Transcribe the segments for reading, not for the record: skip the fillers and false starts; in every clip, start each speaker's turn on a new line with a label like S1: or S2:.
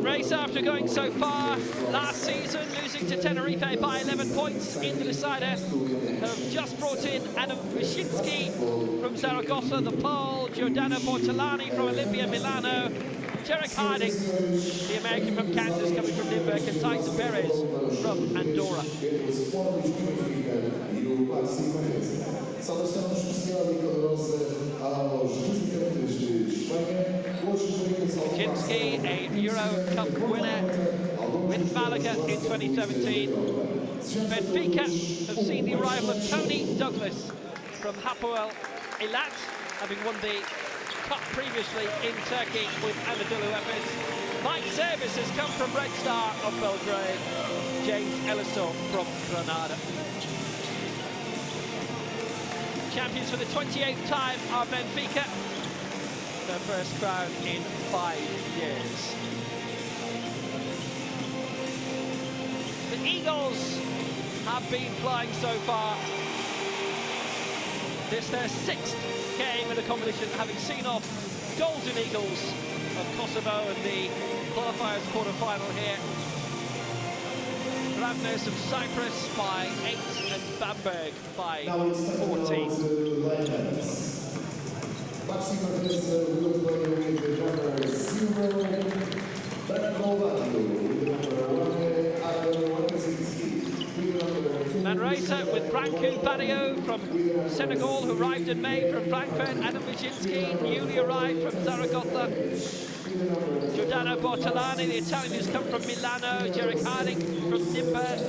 S1: Manresa, after going so far last season, losing to Tenerife by 11 points in the decider, have just brought in Adam Wyszynski from Zaragoza, the Pole, Giordano Bortolani from Olimpia Milano, Jarek Harding, the American from Kansas coming from Nürnberg, and Tyson Perez from Andorra. Wyszynski, a Euro Cup winner with Malaga in 2017. Benfica have seen the arrival of Tony Douglas from Hapoel Eilat, having won the Cup previously in Turkey with Anadolu Efes. Mike Service has come from Red Star of Belgrade. James Ellisor from Granada. Champions for the 28th time are Benfica, their first crown in 5 years. The Eagles have been flying so far. This is their 6th game in the competition, having seen off Golden Eagles of Kosovo in the qualifiers quarter-final here. Ravnes of Cyprus by 8 and Bamberg by 14.
S2: BAXI Manresa will play with the number 0,
S1: Manresa with Branko Badio from Senegal, who arrived in May from Frankfurt. Adam Wyszynski, newly arrived from Zaragoza. Giordano Bortolani, the Italian who's come from Milano. Jarek Harding from Nürnberg.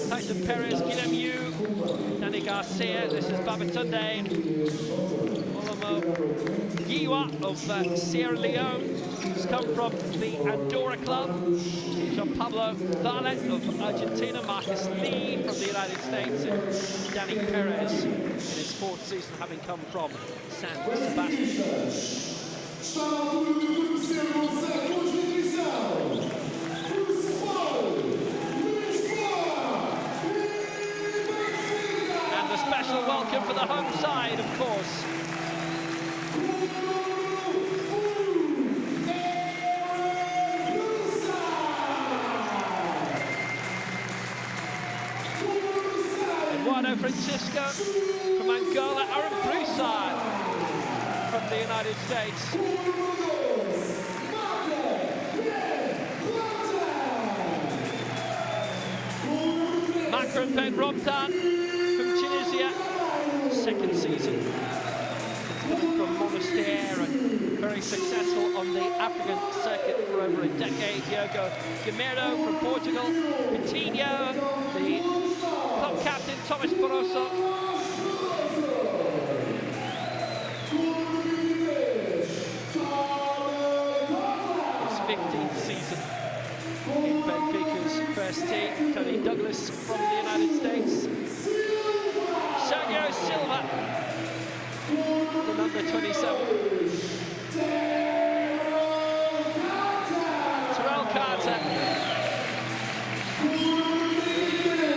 S1: Tyson Perez, Guillem Yu, Danny Garcia. This is Babatunde Yiwa of Sierra Leone, who's come from the Andorra club. Jean Pablo Valet of Argentina, Marcus Lee from the United States, and Danny Perez in his 4th season, having come from San Sebastian. And the special welcome for the home side, of course. Eduardo Francisco from Angola, Aaron Broussard from the United States. Makram Ben Robdan from Tunisia, 2nd season. From Monastir and very successful on the African circuit for over a decade. Diogo Guimero from Portugal. Coutinho, the club captain, Thomas Barroso. His 15th season in Benfica's first team. Tony Douglas from the United States. Sergio Silva, the number 27. Terrell Carter,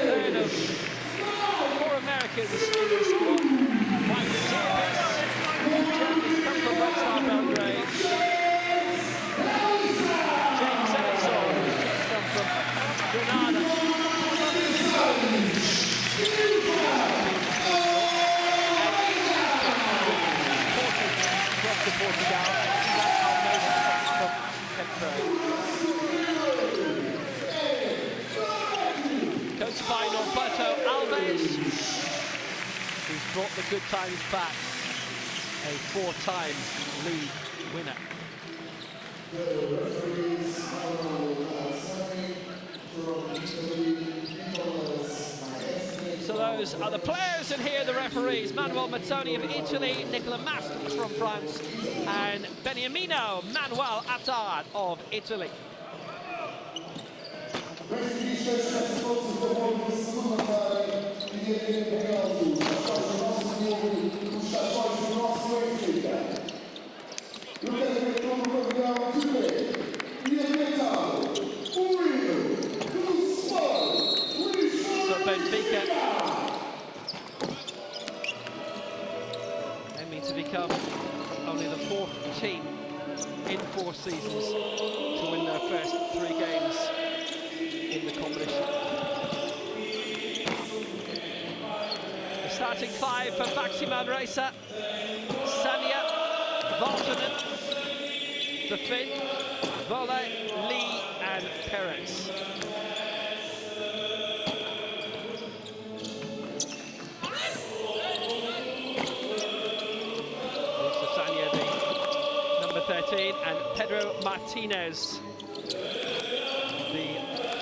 S1: third of 4 Americans in the squad. Mike Service, Germany's come from Red Star Belgrade. James Ellisor, who's just come from Granada. Portugal, from Pittsburgh. Coached by Norberto Alves, who's brought the good times back, a 4-time league winner. So those are the players, and here are the referees. Manuel Mazzoni of Italy, Nicola Masters from France, and Beniamino Manuel Attard of Italy. So Benfica aiming to become only the 4th team in 4 seasons to win their starting five for BAXI Manresa. Sanya, Valtonen, the Finn, Volle, Lee and Perez. Also Sanya, the number 13, and Pedro Martinez, the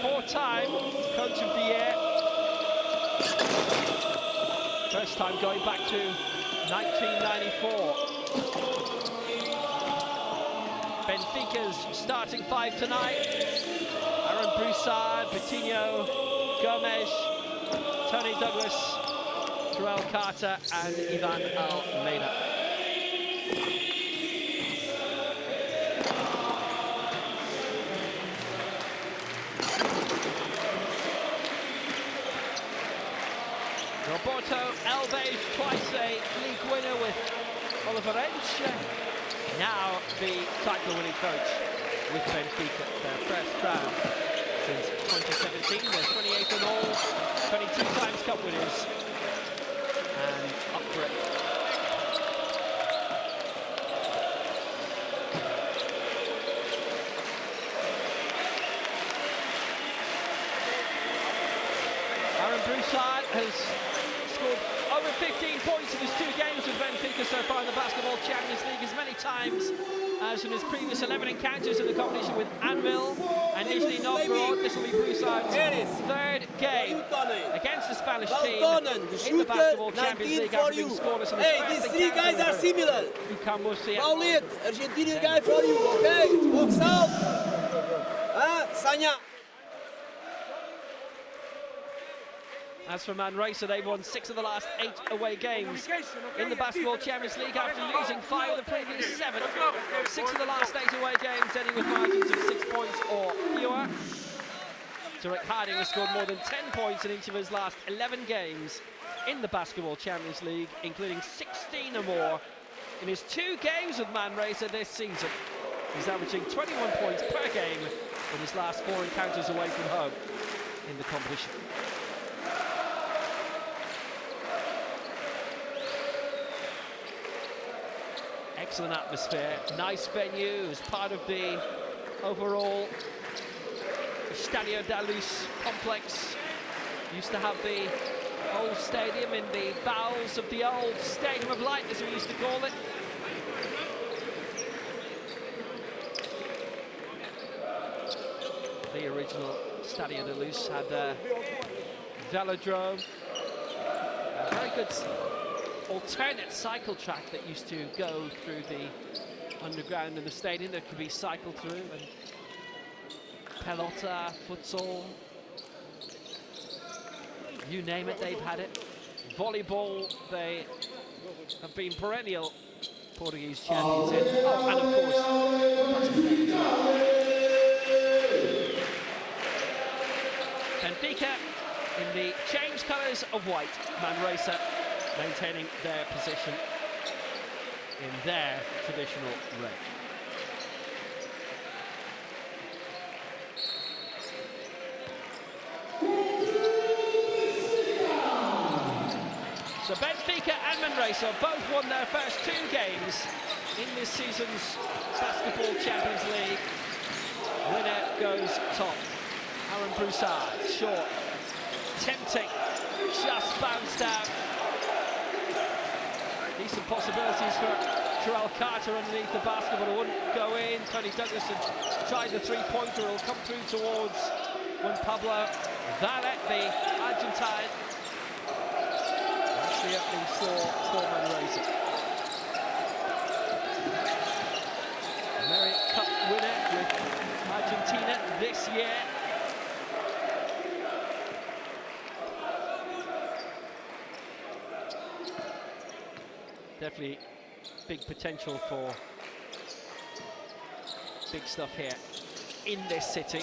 S1: four-time Coach of the Year. First time going back to 1994. Benfica's starting five tonight: Aaron Broussard, Coutinho, Gomes, Tony Douglas, Joel Carter and Ivan Almeida. Roberto Alves, twice a league winner with Oliver Ensch. Now the title-winning coach with Benfica, their first crown since 2017. They're 28 in all, 22 times cup winners, and up for it. Aaron Broussard has scored over 15 points in his 2 games with Benfica so far in the Basketball Champions League, as many times as in his previous 11 encounters in the competition with Anvil and Nizhny Novgorod. This will be Broussard's 3rd game against the Spanish team in the Basketball Champions League after being scoreless in his first
S3: these 3 guys are similar. Paulit, Argentinian guy for you, okay? Box out. Sanya.
S1: As for Manresa, they've won 6 of the last 8 away games in the Basketball Champions League after losing 5 of the previous 7. 6 of the last 8 away games ending with margins of 6 points or fewer. Tarek Harding has scored more than 10 points in each of his last 11 games in the Basketball Champions League, including 16 or more in his 2 games with Manresa this season. He's averaging 21 points per game in his last 4 encounters away from home in the competition. Excellent atmosphere, nice venue as part of the overall Estadio da Luz complex. Used to have the old stadium in the bowels of the old Stadium of Light, as we used to call it. The original Estadio da Luz had a velodrome, a very good alternate cycle track that used to go through the underground in the stadium that could be cycled through, and pelota, futsal, you name it, they've had it. Volleyball, they have been perennial Portuguese champions in. Oh, and of course, Benfica in the changed colours of white, Manresa maintaining their position in their traditional red. So Benfica and Manresa both won their first 2 games in this season's Basketball Champions League. Winner goes top. Aaron Broussard, short, tempting, just bounced out. Decent possibilities for Joel Carter underneath the basket, but it wouldn't go in. Tony Douglas had tried the 3-pointer. It'll come through towards Juan Pablo Valle, the Argentine. That's the opening score for Manresa. American Cup winner with Argentina this year. Definitely big potential for big stuff here in this city.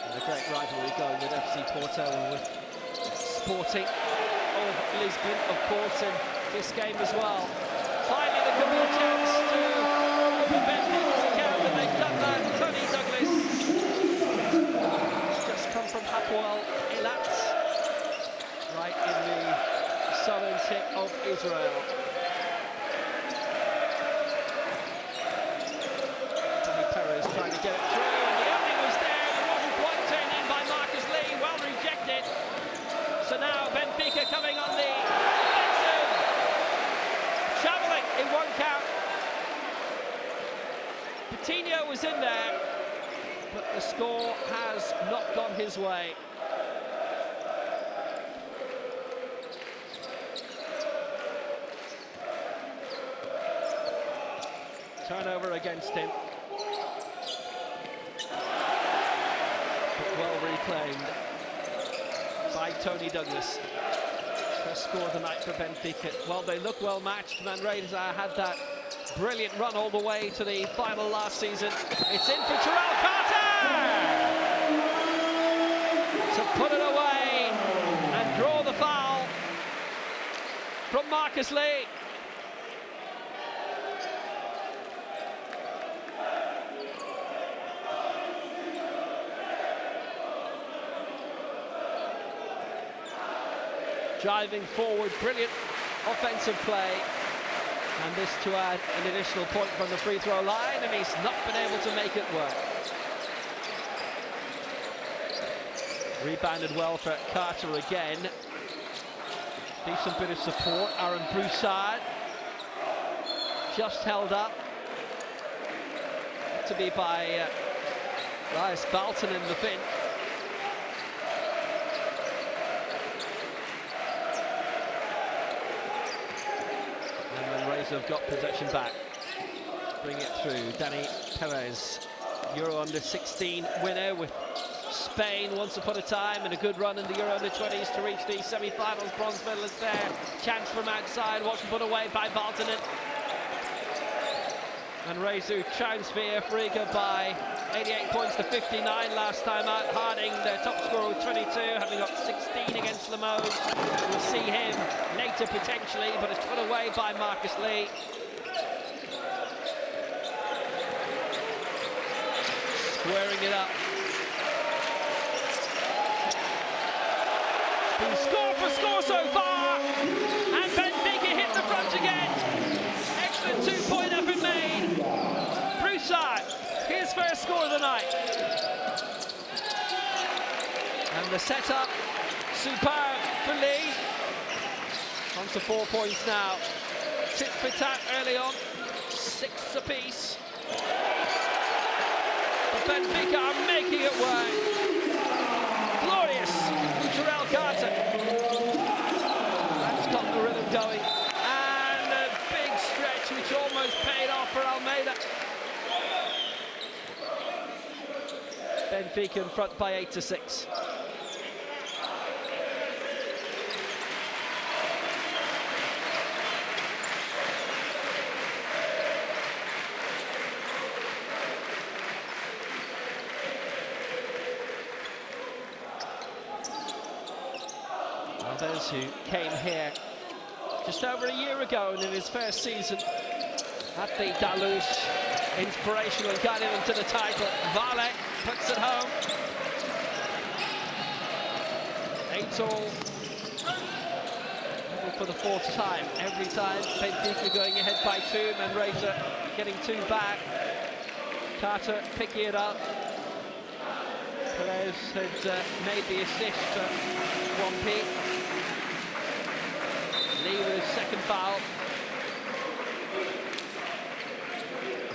S1: And a great rivalry going with FC Porto and with Sporting of Lisbon, of course, in this game as well. Finally, there could be a chance to open Benfica's account, and they've done that. Tony Douglas has just come from happy Coutinho was in there, but the score has not gone his way. Turnover against him. But well reclaimed by Tony Douglas. First score of the night for Benfica. Well, they look well matched. Manresa had that brilliant run all the way to the final last season. It's in for Terrell Carter to put it away and draw the foul from Marcus Lee. Driving forward, brilliant offensive play. And this to add an additional point from the free throw line, and he's not been able to make it work. Rebounded well for Carter again. Decent bit of support. Aaron Broussard just held up. To be by Elias Balton in the fin. Have got possession back. Bring it through. Dani Perez, Euro Under-16 winner with Spain once upon a time, and a good run in the Euro Under-20s to reach the semi-finals. Bronze medalist there. Chance from outside. Wasn't put away by Baltonen. And Rezu transfer Friga by 88 points to 59 last time out. Harding, the top scorer with 22, having got 16 against Limoges. We'll see him later potentially, but it's put away by Marcus Lee. Squaring it up. It's been score for score so far, and Benfica hit the front again. Excellent two-point effort made. Broussard, his first score of the night. And the setup, superb for Lee. On to 4 points now. Tit for tat early on, 6 apiece. But Benfica are making it work. Glorious from Terrell Carter. That's got the rhythm going. And a big stretch which almost paid off for Almeida. Benfica in front by 8-6. Others who came here just over a year ago and in his first season at the Dalus, inspirational and guiding him to the title. Vale puts it home. 8-all. For the 4th time. Every time Benfica going ahead by 2, Manresa getting 2 back. Carter picking it up. Perez had made the assist for 1P. Lee with his second foul.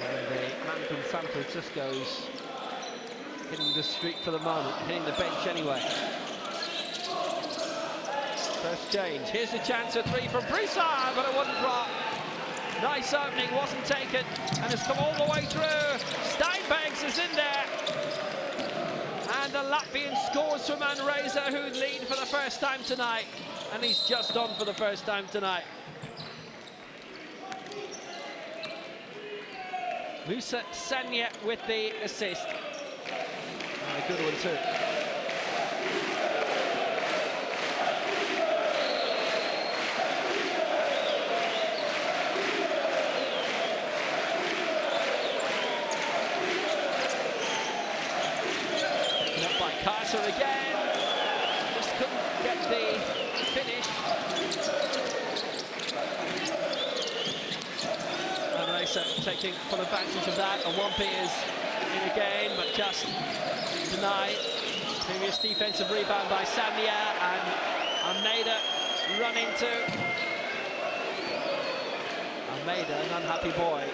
S1: And the man from San Francisco's hitting the street for the moment, hitting the bench anyway. First change. Here's a chance at 3 from Broussard, but it wouldn't drop. Nice opening, wasn't taken, and it's come all the way through. Steinbanks is in there. And the Latvian scores for Manresa, who lead for the first time tonight. And he's just on for the first time tonight. Musa Sanya with the assist. And a good one too. Taken up by Carter again. Just couldn't get the finish. Manresa taking full advantage of that, and 1P is in again, but just denied. Previous defensive rebound by Sanya, and Almeida run into. Almeida, an unhappy boy.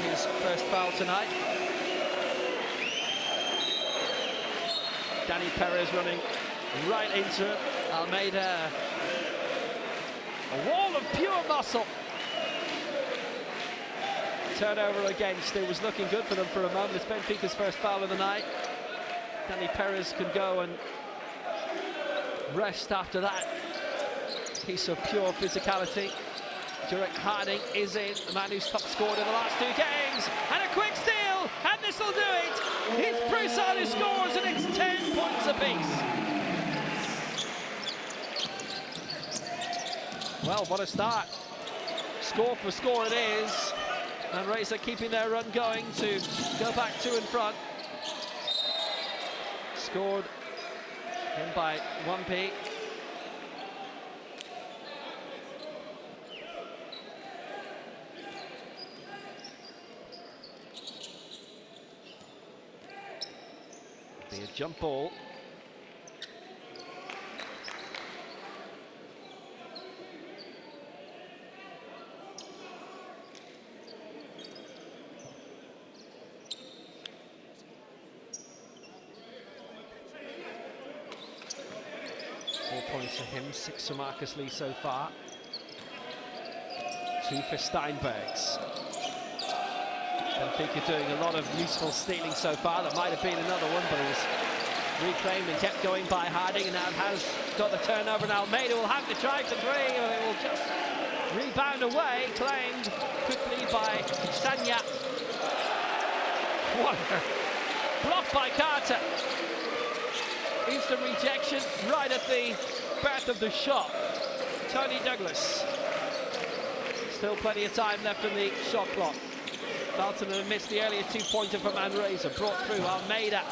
S1: his first foul tonight. Danny Perez running right into him. Almeida, a wall of pure muscle. Turnover against. It was looking good for them for a moment. It's Benfica's first foul of the night. Danny Perez can go and rest after that piece of pure physicality. Direct Harding is in, the man who's top scored in the last 2 games. And a quick steal, and this will do it. It's Broussard who scores, and it's 10 points apiece. Well, what a start. Score for score it is. Manresa keeping their run going to go back 2 in front. Scored in by 1p. Be a jump ball. Points for him, 6 for Marcus Lee so far. 2 for Steinbergs. Benfica doing a lot of useful stealing so far. That might have been another one, but it was reclaimed and kept going by Harding, and now it has got the turnover, and Almeida will have to try for 3, or it will just rebound away, claimed quickly by Sanya. Wonder. Blocked by Carter. Instant rejection right at the birth of the shot. Tony Douglas. Still plenty of time left in the shot clock. Dalton had missed the earlier 2-pointer from Manresa. Brought through Almeida.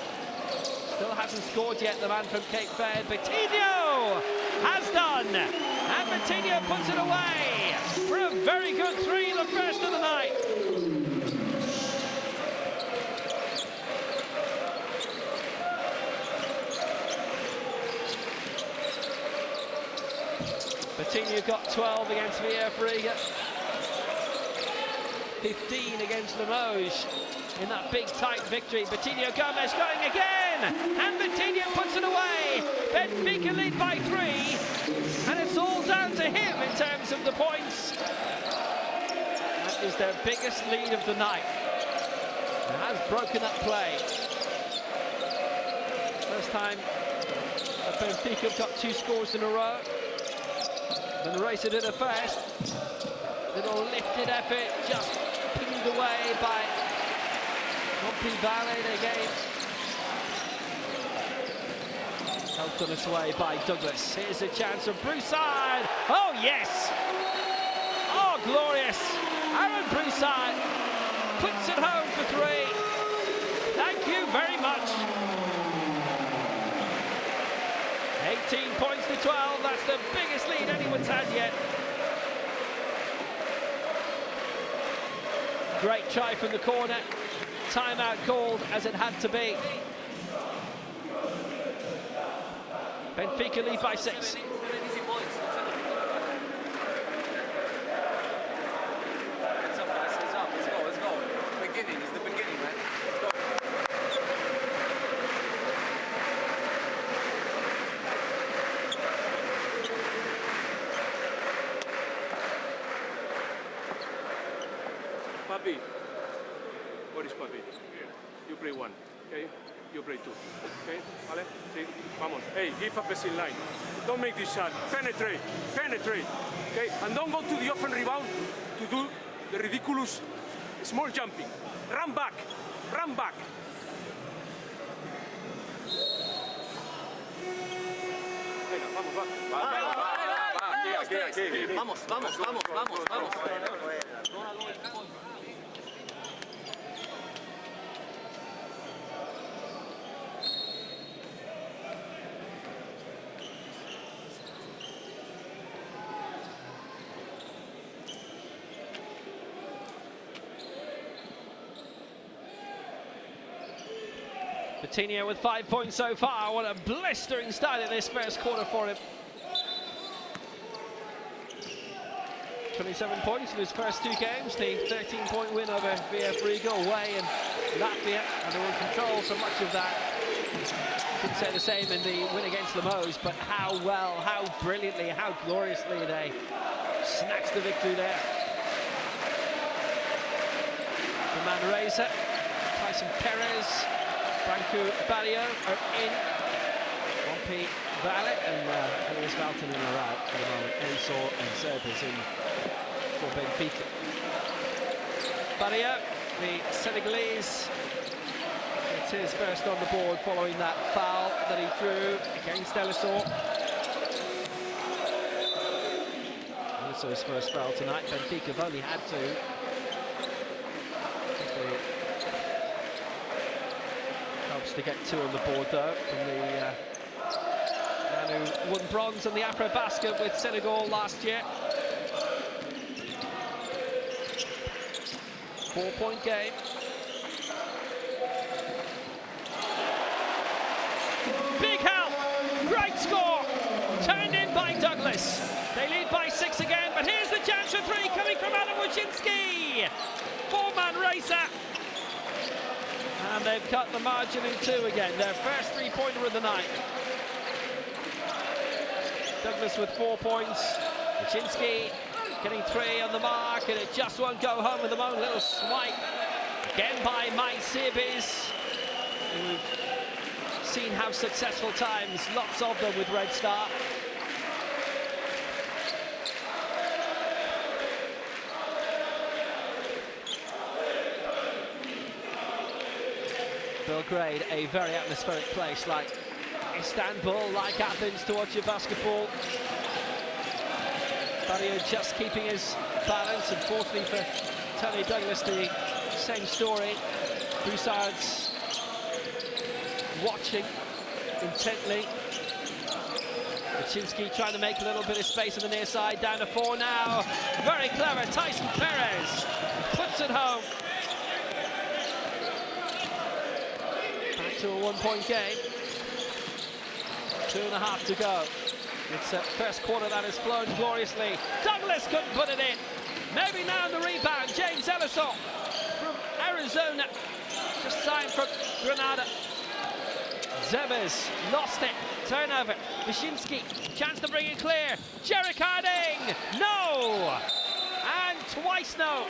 S1: Still hasn't scored yet, the man from Cape Verde. Betinho has done. And Betinho puts it away for a very good 3, the first of the night. Betinho got 12 against Villafranca, 15 against Limoges in that big tight victory. Betinho Gomez going again, and Betinho puts it away. Benfica lead by 3, and it's all down to him in terms of the points. That is their biggest lead of the night. It has broken up play. First time that Benfica have got 2 scores in a row. Manresa did it first. Little lifted effort, just pinged away by Montpellier Valley again. Helped on its way by Douglas. Here's a chance of Broussard. Oh yes! Oh glorious! Aaron Broussard puts it home for 3. Thank you very much. 18 points to 12, that's the biggest lead anyone's had yet. Great try from the corner. Timeout called as it had to be. Benfica lead by 6.
S4: Let's go. Beginning, it's the beginning, man. Let's go.
S5: Papi, what is Papi? You play 1, okay? You play 2, okay? Vale? Sí, vamos. Hey, give up a baseline line. Don't make this shot. Penetrate, okay? And don't go to the open rebound to do the ridiculous small jumping. Run back. Venga, vamos, va. Aquí.
S4: Vamos.
S1: Betinho with 5 points so far. What a blistering start in this first quarter for him. 27 points in his first 2 games, the 13-point win over VF Riga away in Latvia, and they were in control so much of that. Couldn't say the same in the win against Limoges, but how well, how brilliantly, how gloriously they snatched the victory there. For Manresa, Tyson Perez, Branko Barrio are in. Pompey Valet and Elias Valtonen are out for the moment. Ensor and Serbers in for Benfica. Barrio, the Senegalese, it's his first on the board following that foul that he drew against Elisor. Also his first foul tonight. Benfica have only had 2. Helps to get 2 on the board though from the man who won bronze on the Afro Basket with Senegal last year. 4-point game. Big help, great score, turned in by Douglas. They lead by 6 again, but here's the chance for 3 coming from Adam Wojcinski for Manresa. And they've cut the margin in 2 again, their first 3-pointer of the night. Douglas with 4 points, Wojcinski getting 3 on the mark, and it just won't go home with the moment. Little swipe again by Mike Sibis, who've seen have successful times, lots of them with Red Star. Belgrade, a very atmospheric place, like Istanbul, like Athens, to watch your basketball. Barrio just keeping his balance, unfortunately for Tony Douglas, the same story. Broussard's watching intently. Wojcinski trying to make a little bit of space on the near side, down to 4 now. Very clever, Tyson Perez puts it home. Back to a 1-point game. 2.5 to go. It's a first quarter that has flown gloriously. Douglas couldn't put it in. Maybe now in the rebound, James Ellison from Arizona. Just signed from Granada. Zebes lost it. Turnover. Wojcinski, chance to bring it clear. Jarek Harding, no! And twice no.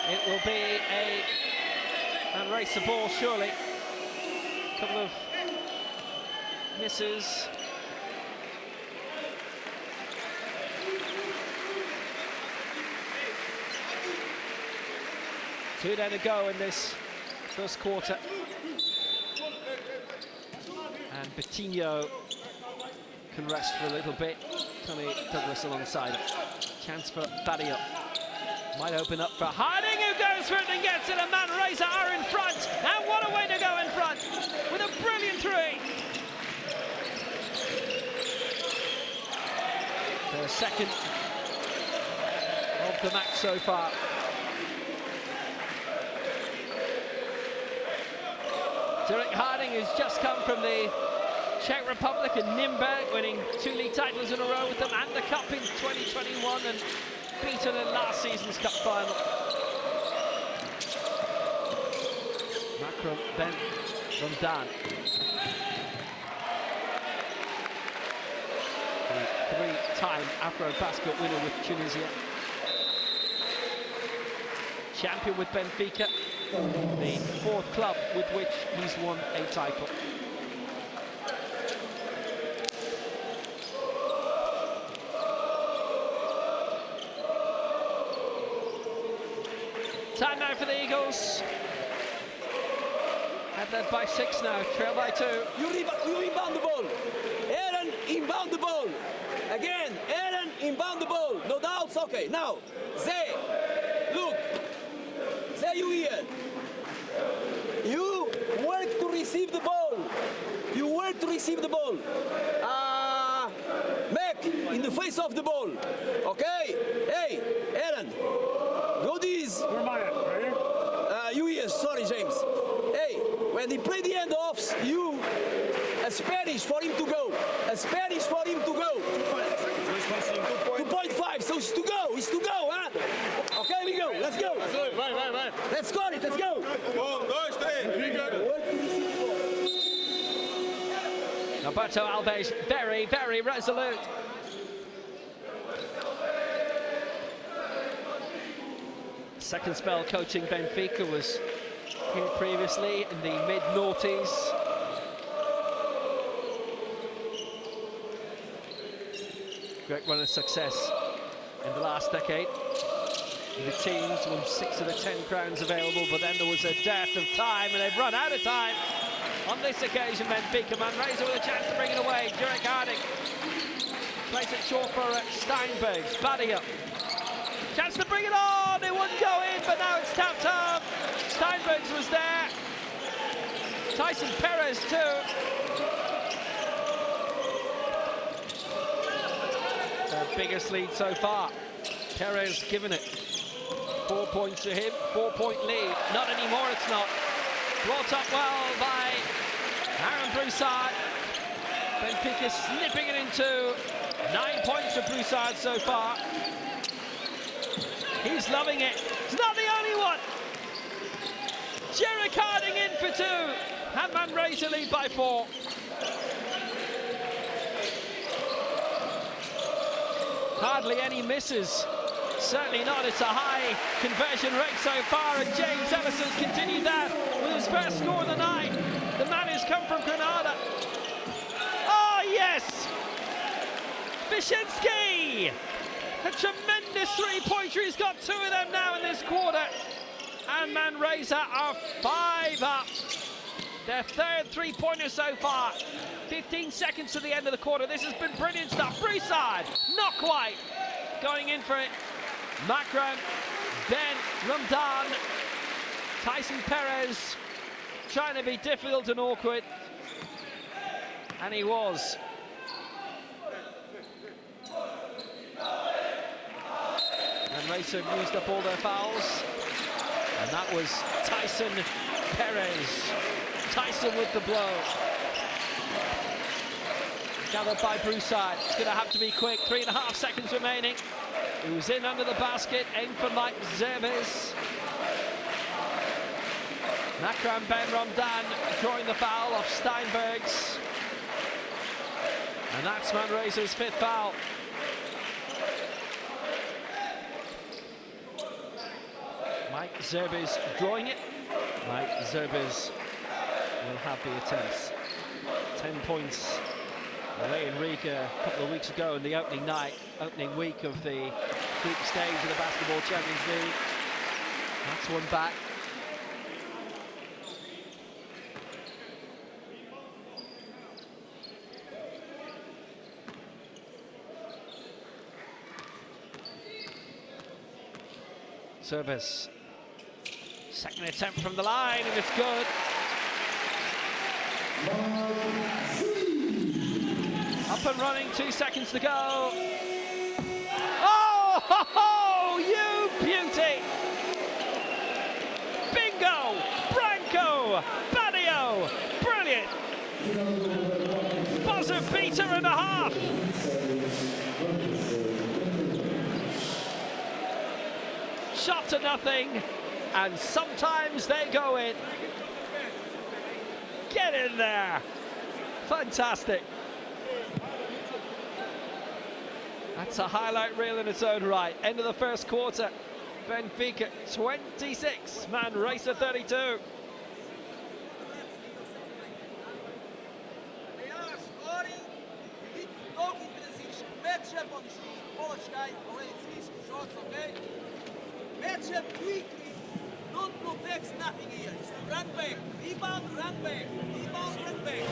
S1: It will be a race the ball, surely. Couple of misses. Two down to go in this first quarter. And Betinho can rest for a little bit. Tony Douglas alongside it. Chance for Barrio. Might open up for Harding, who goes for it and gets it, and Manresa are in front. And what a way to go in front with a brilliant 3. Their second of the match so far. Jarek Harding has just come from the Czech Republic and Nürnberg, winning 2 league titles in a row with them and the Cup in 2021, and beaten in last season's Cup final. Macron Ben van Daan. The 3-time Afro Basket winner with Tunisia. Champion with Benfica. The 4th club with which he's won a title. Time now for the Eagles. And led by 6 now, trail by 2.
S3: You inbound the ball. Aaron, inbound the ball. Again, Aaron, inbound the ball. No doubts, okay. Now, Zay, look. Zay, you here. You work to receive the ball. You work to receive the ball. Mac, in the face of the ball. Okay? Hey, Aaron. Go this.
S5: Where am I at? Right here?
S3: You here, sorry, James. Hey, when he play the handoffs, you, a Spanish for him to go. A Spanish for him to go. 2.5, so it's to go, huh? Okay, we go, let's go. Let's score it, let's go.
S1: Roberto Alves, very, very resolute. Second spell coaching Benfica, was here previously in the mid-noughties. Great run of success in the last decade. The teams won 6 of the 10 crowns available, but then there was a dearth of time, and they've run out of time. On this occasion, Benfica Manresa with a chance to bring it away. Jurek Harding plays it short for Steinbergs. Badia, chance to bring it on. It wouldn't go in, but now it's tapped up. Steinbergs was there. Tyson Perez too. Their biggest lead so far. Perez giving it. 4 points to him. 4-point lead. Not anymore. It's not. Brought up well by Aaron Broussard. Benfica snipping it into 9 points for Broussard so far. He's loving it. He's not the only one. Jurek Harding in for 2. And Manresa lead by 4. Hardly any misses. Certainly not. It's a high conversion rate so far, and James Ellison's continued that with his first score of the night. The man who's come from Granada. Oh, yes! Wyszynski! A tremendous three-pointer. He's got 2 of them now in this quarter. And Manresa are 5 up. Their third three-pointer so far. 15 seconds to the end of the quarter. This has been brilliant stuff. Broussard, not quite. Going in for it. Makram, Ben Ramdan, Tyson Perez, trying to be difficult and awkward. And he was. And Racer used up all their fouls. And that was Tyson Perez. Tyson with the blow. Gathered by Broussard. It's going to have to be quick. 3.5 seconds remaining. He was in under the basket. Aimed for Mike Zerbes. Makram Ben Ramdan drawing the foul off Steinbergs. And that's Manresa's 5th foul. Mike Zerbes drawing it. Mike Zerbes will have the attempts. 10 points away in Riga a couple of weeks ago in the opening week of the group stage of the Basketball Champions League. That's one back. Zerbes. Second attempt from the line, and it's good. Up and running, 2 seconds to go. Oh, ho, ho, you beauty! Bingo! Branco! Badio! Brilliant! Buzzer beater and a half! Shot to nothing, and sometimes they go in. Get in there! Fantastic. That's a highlight reel in its own right. End of the first quarter. Benfica 26, Manresa 32.
S3: They are scoring. We need to talk in transition. Matchup on Polish guy already switched shots, okay? Matchup quickly. Don't protect nothing here. It's to run back. Rebound, run back. Rebound, run back.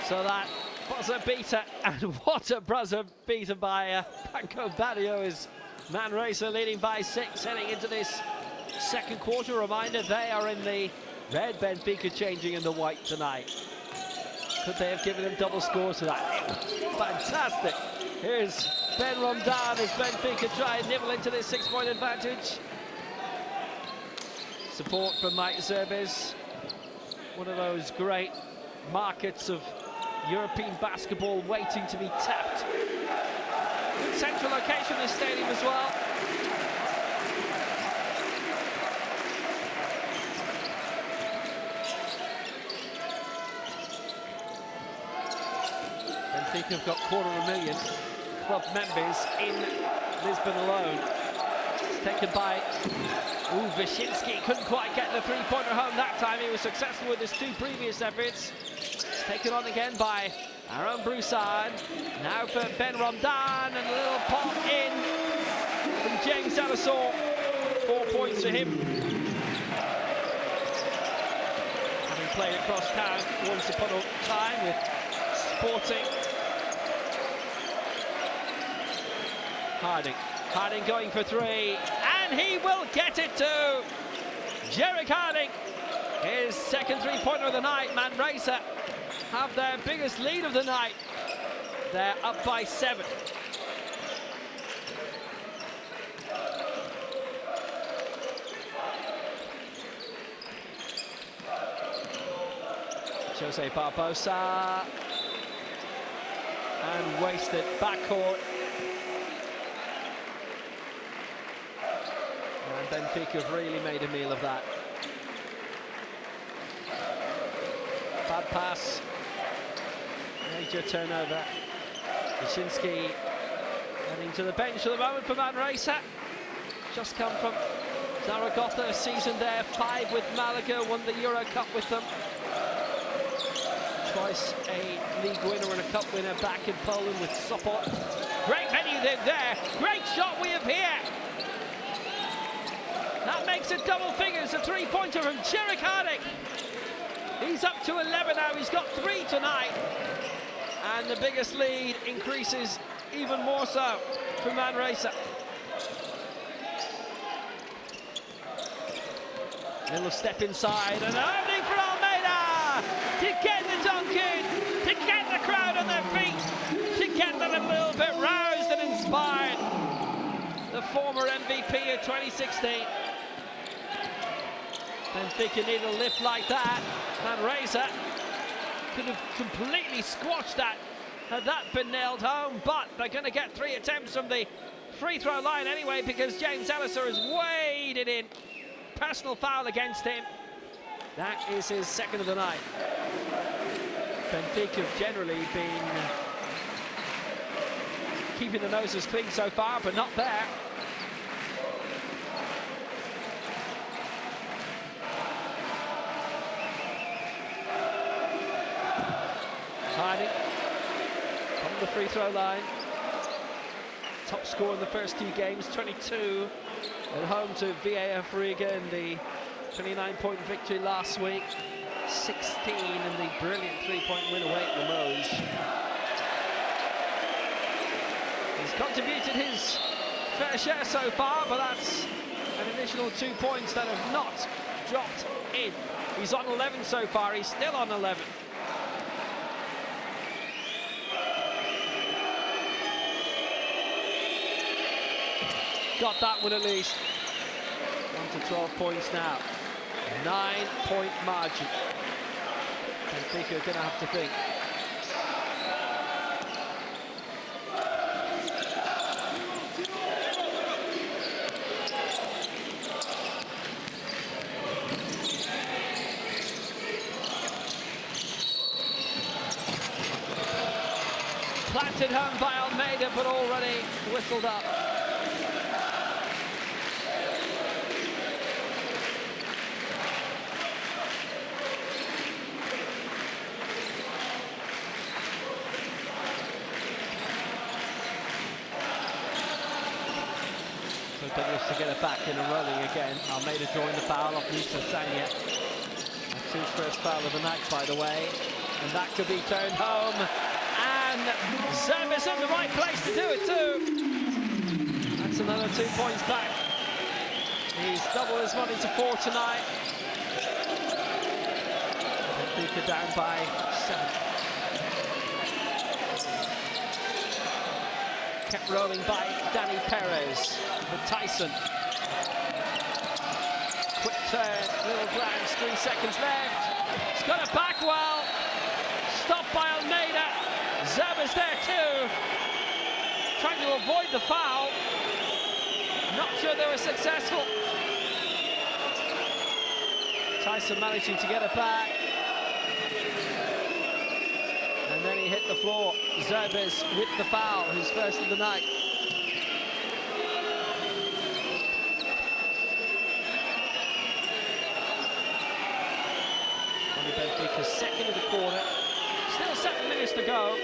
S1: So that buzzer beater, and what a buzzer beater by Banco Badio, is Manresa leading by 6 heading into this second quarter. Reminder, they are in the red, Benfica changing in the white tonight. Could they have given them double scores to that? Fantastic. Here's Ben Romdan as Benfica try and nibble into this 6-point advantage. Support from Mike Zerbes. One of those great markets of European basketball waiting to be tapped. Good central location, this stadium as well. Benfica have got 250,000 club members in Lisbon alone. It's taken by Wyszynski. Couldn't quite get the three-pointer home that time. He was successful with his 2 previous efforts. It's taken on again by Aaron Broussard. Now for Ben Romdan, and a little pop in from James Salazar. 4 points for him. Having played across town once upon a time with Sporting. Harding going for 3, and he will get it too. Jarek Harding, his second three-pointer of the night. Manresa have their biggest lead of the night. They're up by 7. Jose Barbosa, and wasted backcourt. And Benfica have really made a meal of that. Bad pass. Major turnover. Wyszynski heading to the bench at the moment for Manresa. Just come from Zaragoza, a season there, 5 with Malaga, won the Euro Cup with them. Twice a league winner and a cup winner back in Poland with Sopot. Great venue there. Great shot we have here. That makes it double figures, a three-pointer from Jarek Harding. He's up to 11 now, he's got 3 tonight. And the biggest lead increases even more so for Manresa. Little step inside, and an opening for Almeida to get the dunk in, to get the crowd on their feet, to get them a little bit roused and inspired. The former MVP of 2016. Benfica need a lift like that. Manresa could have completely squashed that had that been nailed home, but they're going to get 3 attempts from the free throw line anyway, because James Salazar has waded in. Personal foul against him. That is his second of the night. Benfica have generally been keeping the noses clean so far, but not there. Harding from the free throw line. Top scorer in the first 2 games, 22 at home to VAF Riga in the 29-point victory last week. 16 in the brilliant 3-point win away at Limoges. He's contributed his fair share so far, but that's an additional 2 points that have not dropped in. He's on 11 so far, he's still on 11. Got that one at least. 1 to 12 points now. 9-point margin. Benfica are going to have to think. Planted home by Almeida, but already whistled up. but just to get it back in and rolling again. Almeida drawing the foul off Musa Sanya. That's his first foul of the night, by the way. And that could be turned home. And Zeb is in the right place to do it too. That's another 2 points back. He's doubled his money to 4 tonight. Benfica down by 7. Kept rolling by Danny Perez for Tyson. Quick turn, little glance, 3 seconds left. He's got it back well. Stopped by Almeida. Zeb is there too. Trying to avoid the foul. Not sure they were successful. Tyson managing to get it back. And then he hit the floor. Zerbes with the foul, his first of the night. Only Benfica's second of the quarter. Still 7 minutes to go,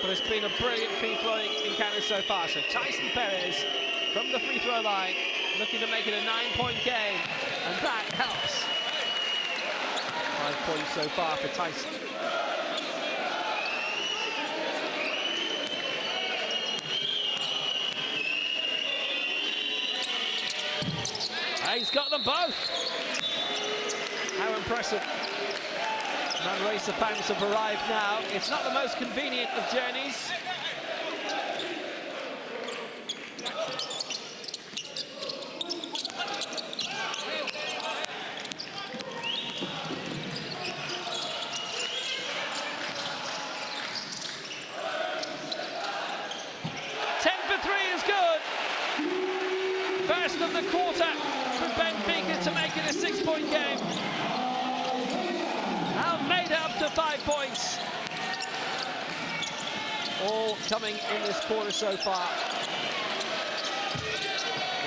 S1: but it's been a brilliant free-throwing encounter so far. So Tyson Perez from the free throw line, looking to make it a 9-point game, and that helps. 5 points so far for Tyson. He's got them both. How impressive. Manresa fans have arrived now. It's not the most convenient of journeys. First of the quarter for Benfica to make it a 6-point game. Almeida up to 5 points. All coming in this quarter so far.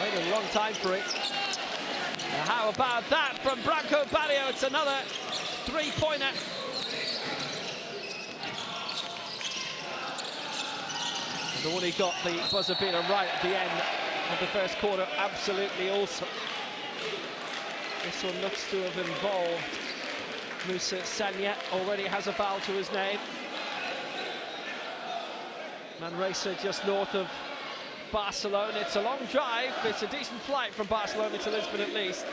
S1: Waited a long time for it. Now how about that from Branco Ballio? It's another 3-pointer. And the one he got the buzzer beater right at the end of the first quarter, absolutely awesome. This one looks to have involved Musa Sanya, already has a foul to his name. Manresa just north of Barcelona. It's a long drive, but it's a decent flight from Barcelona to Lisbon at least.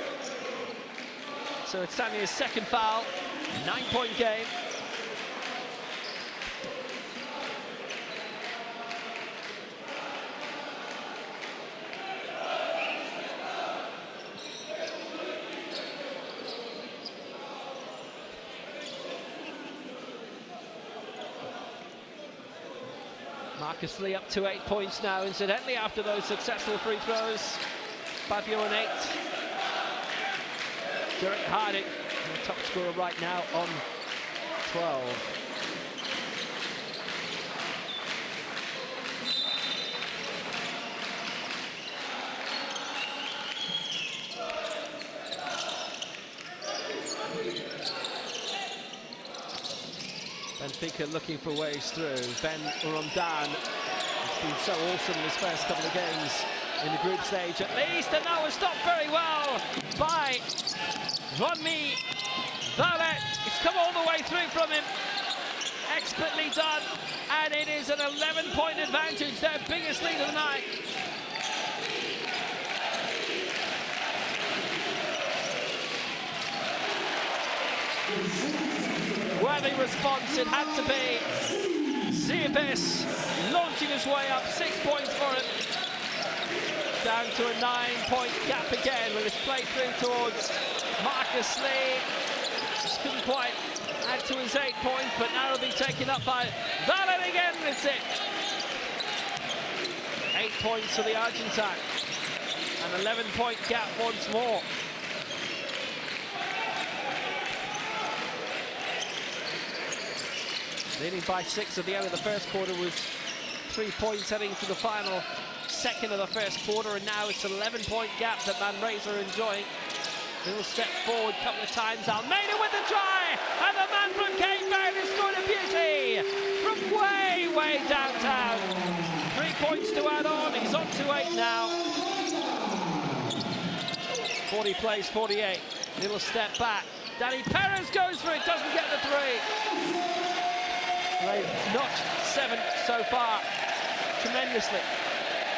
S1: So it's Sanya's second foul, 9-point game. Marcus Lee up to 8 points now, incidentally, after those successful free throws. Fabio on 8. Derek Harding, the top scorer right now, on 12. Benfica looking for ways through. Ben Rondan has been so awesome in his first couple of games in the group stage at least, and that was stopped very well by Ronmi Valet. It's come all the way through from him. Expertly done, and it is an 11-point advantage, their biggest lead of the night. Worthy response, it had to be. Ziabis launching his way up, 6 points for him. Down to a 9-point gap again with his play through towards Marcus Lee. Just couldn't quite add to his 8 points, but now it'll be taken up by Valet again. That's it. 8 points for the Argentine. An 11-point gap once more. Leading by 6 at the end of the first quarter was 3 points heading to the final second of the first quarter, and now it's an 11-point gap that Manresa are enjoying. Little step forward a couple of times. Almeida with the try, and the man from Cape Verde has scored a beauty from way downtown. 3 points to add on. He's on to 8 now. 40 plays 48. Little step back. Danny Perez goes for it, doesn't get the three. They've notched 7 so far, tremendously.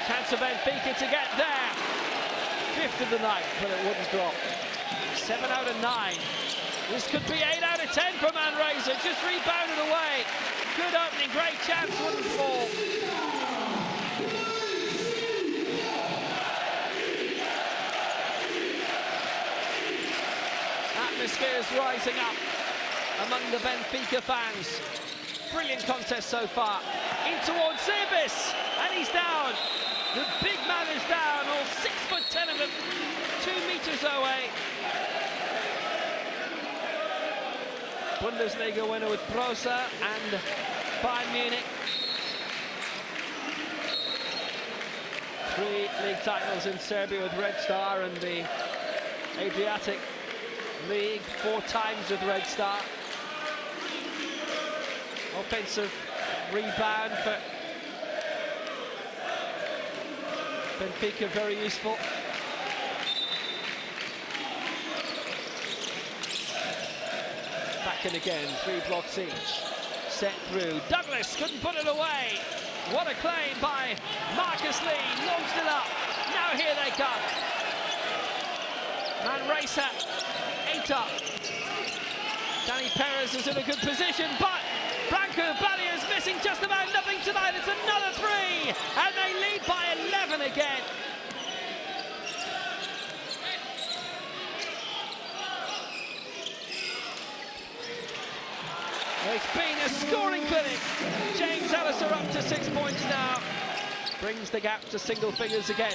S1: Chance of Benfica to get there. 5th of the night, but it wouldn't drop. 7 out of 9. This could be 8 out of 10 for Manresa. Just rebounded away. Good opening, great chance, wouldn't fall. Atmosphere is rising up among the Benfica fans. Brilliant contest so far. In towards Zebis, and he's down. The big man is down, all 6'10" of him, 2 meters away. Bundesliga winner with Brosa and Bayern Munich. 3 league titles in Serbia with Red Star, and the Adriatic League 4 times with Red Star. Offensive rebound for Benfica, very useful. Back in again, 3 blocks each. Set through, Douglas couldn't put it away. What a claim by Marcus Lee, launched it up. Now here they come. Manresa, 8 up. Danny Perez is in a good position, but Branko Balia is missing just about nothing tonight. It's another 3, and they lead by 11 again. It's been a scoring clinic. James Ellis are up to 6 points now. Brings the gap to single figures again.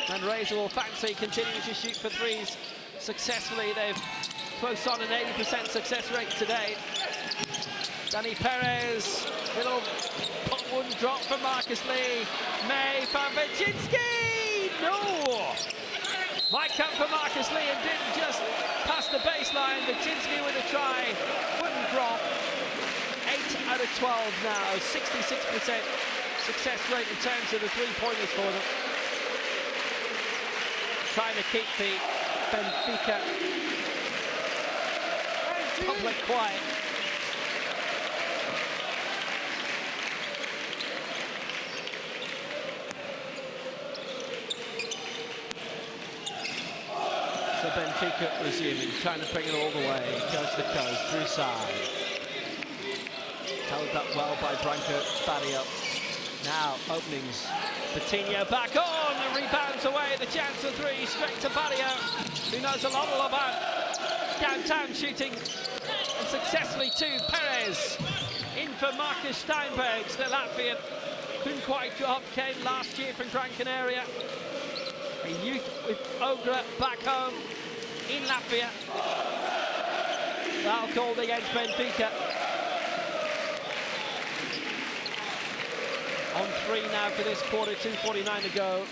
S1: Manresa will fancy continuing to shoot for 3s successfully. They've close on an 80% success rate today. Danny Perez, little pop wouldn't drop from Marcus Lee. May found Baczynski! No! Might come for Marcus Lee and didn't just pass the baseline. Baczynski with a try, wouldn't drop. 8 out of 12 now, 66% success rate in terms of the 3-pointers for them. Trying to keep the Benfica public quiet. So Benfica resuming, trying to bring it all the way, coast to coast, through side. Held up well by Branko Balia. Now openings. Patino back on, and rebounds away. The chance for 3, straight to Balia, who knows a lot about downtown shooting, and successfully to Perez. In for Marcus Steinbergs, the Latvian. Couldn't quite drop, came last year from Gran Canaria. A youth with Ogra back home in Latvia. Foul called against Benfica. On 3 now for this quarter, 2:49 to go.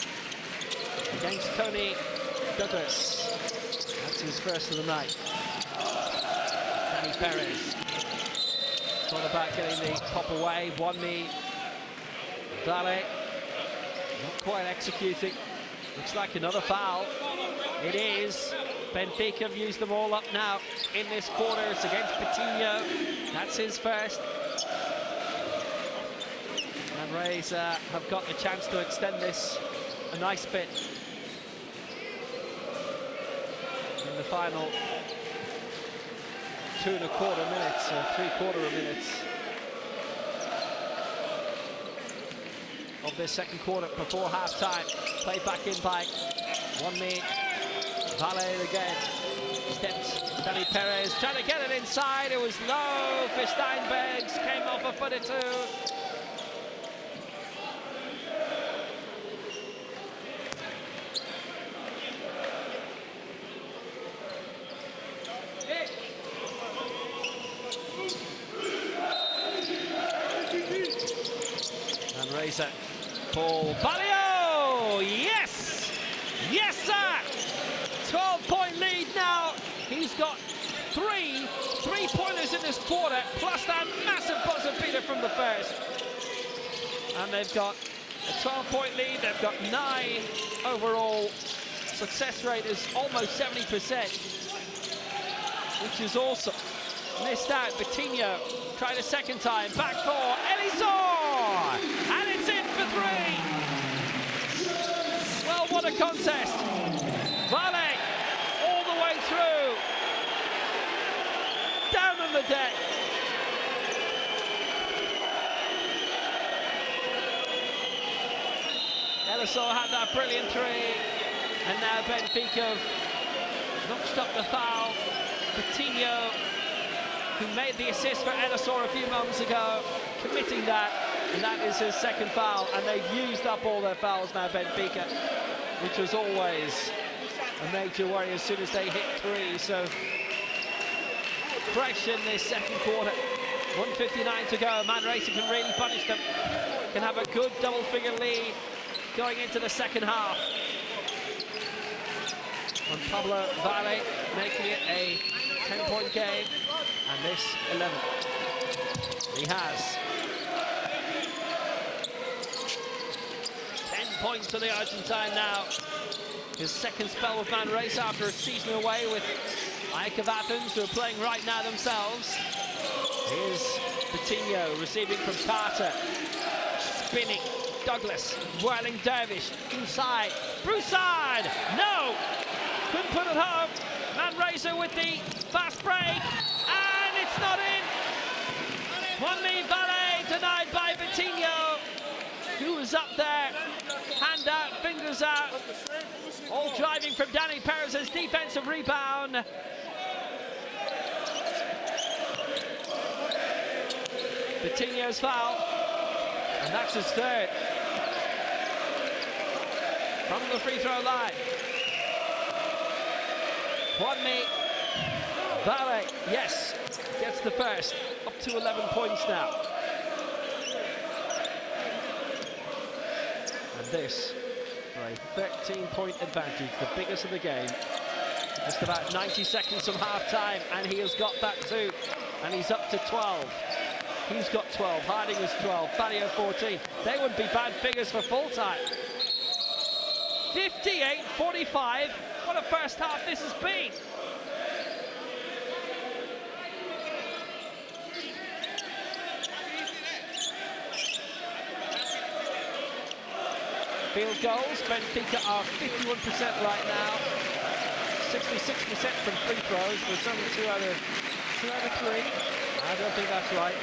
S1: Against Tony Douglas. That's his first of the night. Danny Perez. Thought about getting the pop away. 1 knee. Vale. Not quite executing. Looks like another foul. It is. Benfica have used them all up now in this quarter. It's against Patino. That's his first. Manresa have got the chance to extend this a nice bit in the final 2¼ minutes, or 3/4 minutes of this second quarter before half-time. Played back in by 1 minute. Vale again. Steps Danny Perez, trying to get it inside. It was low for Steinbergs, came off a foot or 2. Manresa, Paul Balio, yes! Yes, sir! 12-point lead now. He's got 3 3-pointers in this quarter, plus that massive buzzer beater from the first. And they've got a 12-point lead. They've got 9 overall Success rate is almost 70%, which is awesome. Missed out, Coutinho tried a second time, back four, Elisor! And it's in for three! Well, what a contest! Vale, all the way through. Down on the deck. Elisor had that brilliant three, and now Benfica have notched up the foul. Coutinho, who made the assist for Elisor a few moments ago, committing that, and that is his second foul, and they've used up all their fouls now, Benfica, which was always a major worry as soon as they hit three. So fresh in this second quarter, 1:59 to go. Manresa can really punish them, can have a good double-figure lead going into the second half. And Pablo Vale making it a 10-point game, and this 11. He has 10 points to the Argentine now. His second spell with Manresa after a season away with AEK of Athens, who are playing right now themselves. Here's Coutinho receiving from Carter, spinning. Douglas, whirling Dervish, inside, Broussard, no! Couldn't put it home. Manresa with the fast break, and it's not in. Juanmi Vale denied by Coutinho, who was up there, hand out, fingers out, all driving from Dani Perez's defensive rebound. Coutinho's foul, and that's his third. From the free throw line. Juanmi Vale, yes, gets the first, up to 11 points now. And this for a 13-point advantage, the biggest of the game. Just about 90 seconds from half-time, and he has got that too. And he's up to 12. He's got 12, Harding is 12, Fabio 14. They would be bad figures for full-time. 58-45, what a first half this has been. Field goals, Benfica are 51% right now. 66% from free throws, but it's only two out of three. I don't think that's right.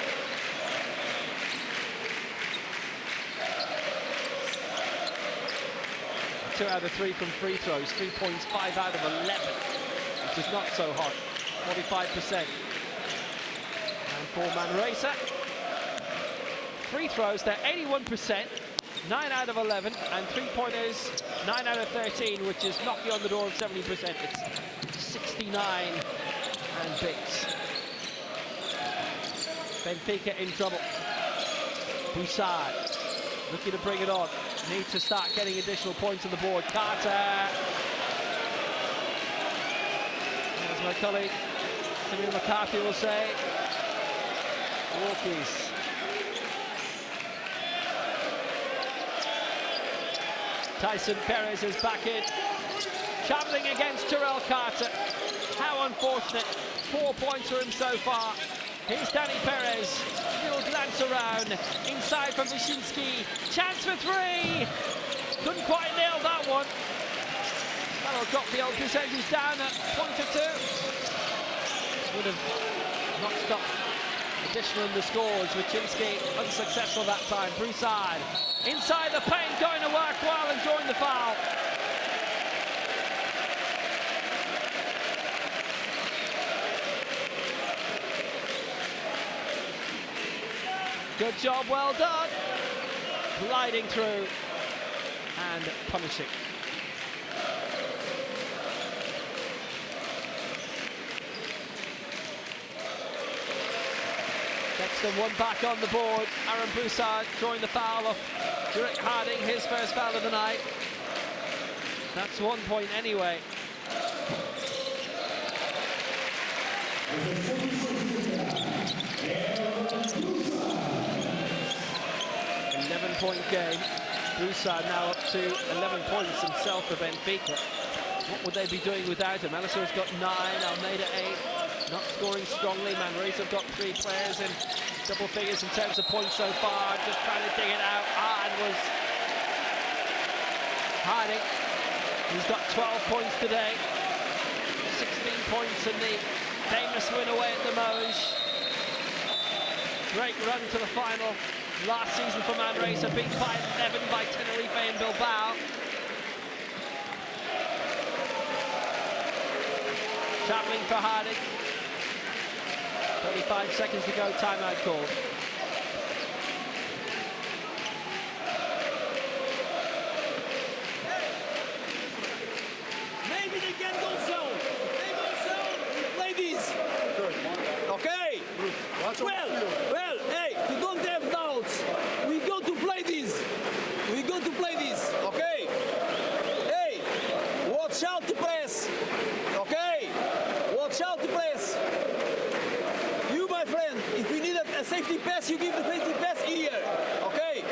S1: Two out of three from free throws, 3 points, 5 out of 11, which is not so hot, 45%. And for Manresa, free throws, they're 81%, 9 out of 11, and three-pointers, 9 out of 13, which is knocking on the door of 70%. It's 69 and bits. Benfica in trouble. Broussard looking to bring it on. Need to start getting additional points on the board. Carter. As my colleague Timmy McCarthy will say, walkies. Tyson Perez is back in, travelling against Terrell Carter. How unfortunate. 4 points for him so far. Here's Dani Perez, little glance around, inside from Wyszynski, chance for three! Couldn't quite nail that one. That'll drop the old percentage down a point or two. Would have notched up additional in the scores. Wyszynski unsuccessful that time. Broussard, inside the paint, going to work while enjoying the foul. Good job, well done. Gliding through and punishing. Gets them one back on the board. Aaron Broussard drawing the foul off Jurek Harding, his first foul of the night. That's 1 point anyway. Point game. Broussard now up to 11 points himself for Benfica. What would they be doing without him? Alistair's got 9, Almeida 8. Not scoring strongly. Manresa have got 3 players in double figures in terms of points so far. Just trying to dig it out. And was hiding. He's got 12 points today. 16 points in the famous win away at the Moj. Great run to the final last season for Manresa, beaten by 11 by Tenerife in Bilbao. Travelling for Harding. 35 seconds to go, timeout called.
S3: Maybe they can go zone. If they go zone, we play this. Okay? Well, hey, you don't have doubts. We go to play this. We go to play this, okay? Hey, watch out to press. Okay? Watch out to press. You, my friend, if we need a safety pass, you give the safety pass here. Okay?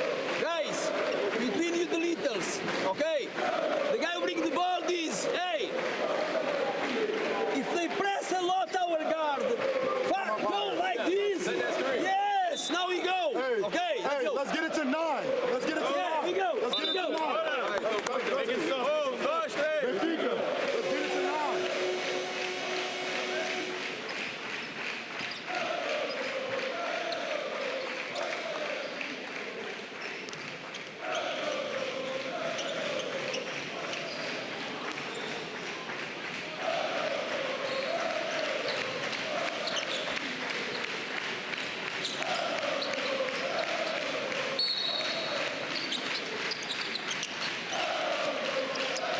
S3: Guys, between you the littles. Okay? The guy who brings the ball this. Hey! If they press a lot our guard, go like this. Yes, now we go. Okay,
S6: Hey, let's get it to 9. Let's get it to 9.
S3: Yeah, we go.
S6: Let's get it to 9. Benfica, let's get it to 9.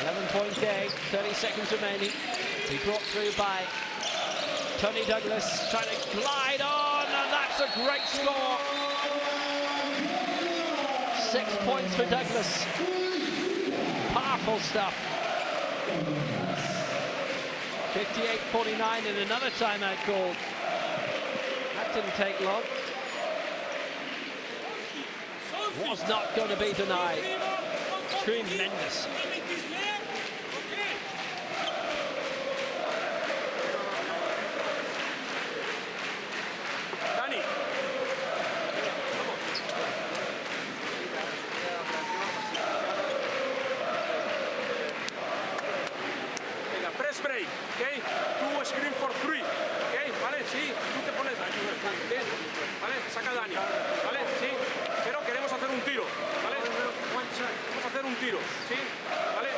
S1: 11-point game, 30 seconds remaining. He brought through by Tony Douglas, trying to glide on, and that's a great score. 6 points for Douglas. Powerful stuff. 58-49 and another timeout called. That didn't take long. Was not going to be denied. Tremendous.
S5: Dani. Venga, press break, okay? 2 screen for 3, okay? Vale, sí, tú te pones, bien, vale, saca a Dani, vale, sí, pero queremos hacer un tiro, vale, vamos a hacer un tiro, sí, vale,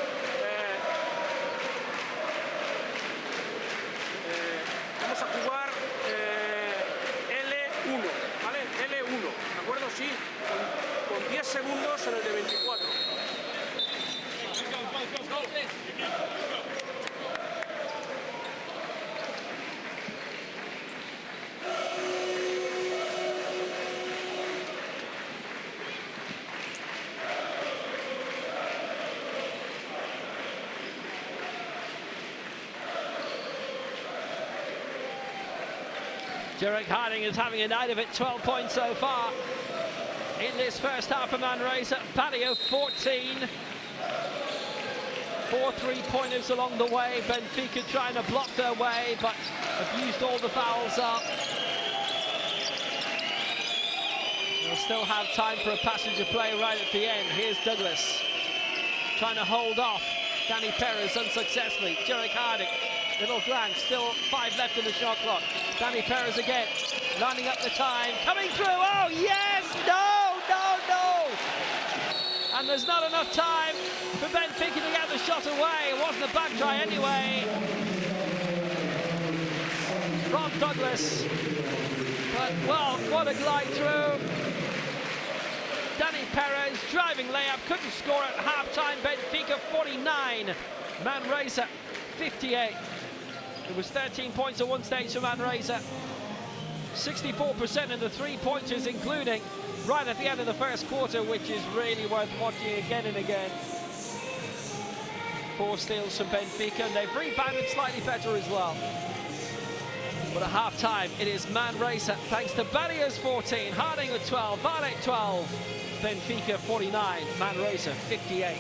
S5: vamos a jugar L1, vale, L1, ¿de acuerdo? Sí, con 10 segundos en el de 24.
S1: Derek Harding is having a night of it, 12 points so far in this first half of Manresa. Patio 14. 4 3-pointers along the way. Benfica trying to block their way, but have used all the fouls up. They'll still have time for a passenger play right at the end. Here's Douglas trying to hold off Danny Perez unsuccessfully. Derek Harding, little glance, still 5 left in the shot clock. Danny Perez again, lining up the time, coming through. Oh yes, no, no, no! And there's not enough time for Benfica to get the shot away. It wasn't a bad try anyway from Douglas. But well, what a glide through. Danny Perez driving layup, couldn't score at half-time. Benfica 49, Manresa 58. It was 13 points at one stage for Manresa. 64% of the 3-pointers, including right at the end of the first quarter, which is really worth watching again and again. 4 steals from Benfica, and they've rebounded slightly better as well. But at half-time, it is Manresa, thanks to Barrios 14, Harding with 12, Varney 12, Benfica 49, Manresa 58.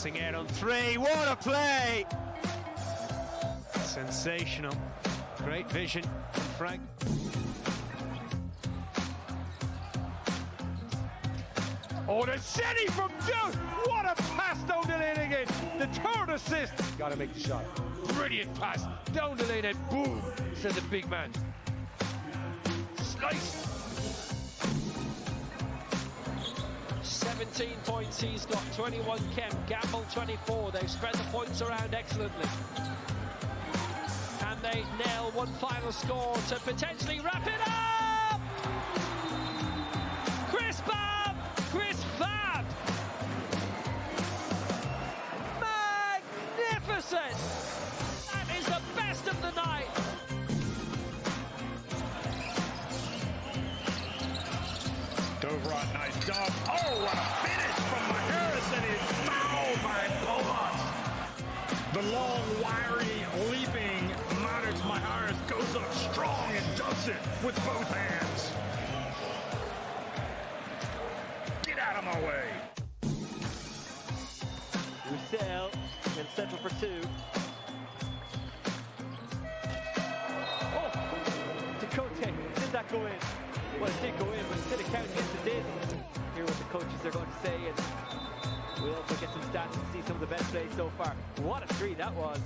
S7: Passing out on three, what a play! Sensational. Great vision, Frank. Oh, the city from down! What a pass down the lane again! The third assist!
S8: Gotta make the shot.
S7: Brilliant pass, down the lane and boom, says the big man. Slice!
S1: 17 points he's got, 21 Kemp, Gamble 24. They've spread the points around excellently. And they nail one final score to potentially wrap it up! Chris Fab! Magnificent! That is the best of the night!
S7: Dovrat, nice job. Oh, what a finish from Maheras, and it's fouled by Bolas. The long, wiry, leaping Matters Maheras goes up strong and does it with both hands. Get out of my way.
S9: Roussel and central for two. Oh, Decote, did that go in? Well, it did go in, but instead of counting it did. Hear what the coaches are going to say, and we'll also get some stats and see some of the best plays so far. What a three that was.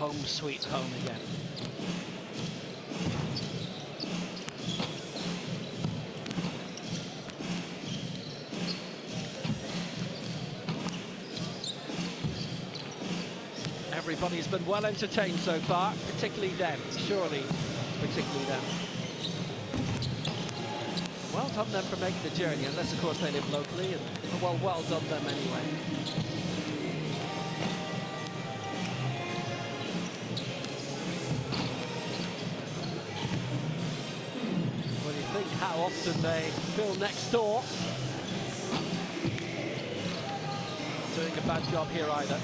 S1: home sweet home again. Everybody's been well entertained so far, particularly them, surely, particularly them. Well done them for making the journey, unless of course they live locally, and well done them anyway. When you think how often they fill next door, not doing a bad job here either.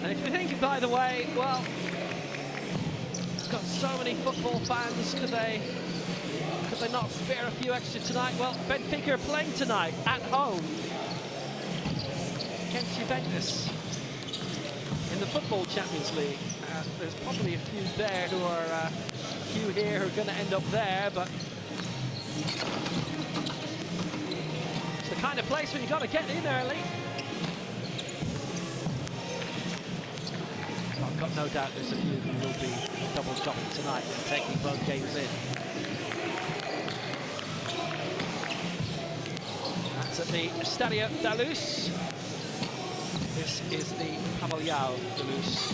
S1: And if you think, by the way, well, it's got so many football fans, could they not spare a few extra tonight? Well, Benfica are playing tonight at home against Juventus in the Football Champions League. There's probably a few there who are, a few here who are going to end up there, but it's the kind of place where you've got to get in early. I've got no doubt there's a few who will be double jumping tonight and taking both games in. That's at the Stadio da Luz. This is the Pavilião da Luz.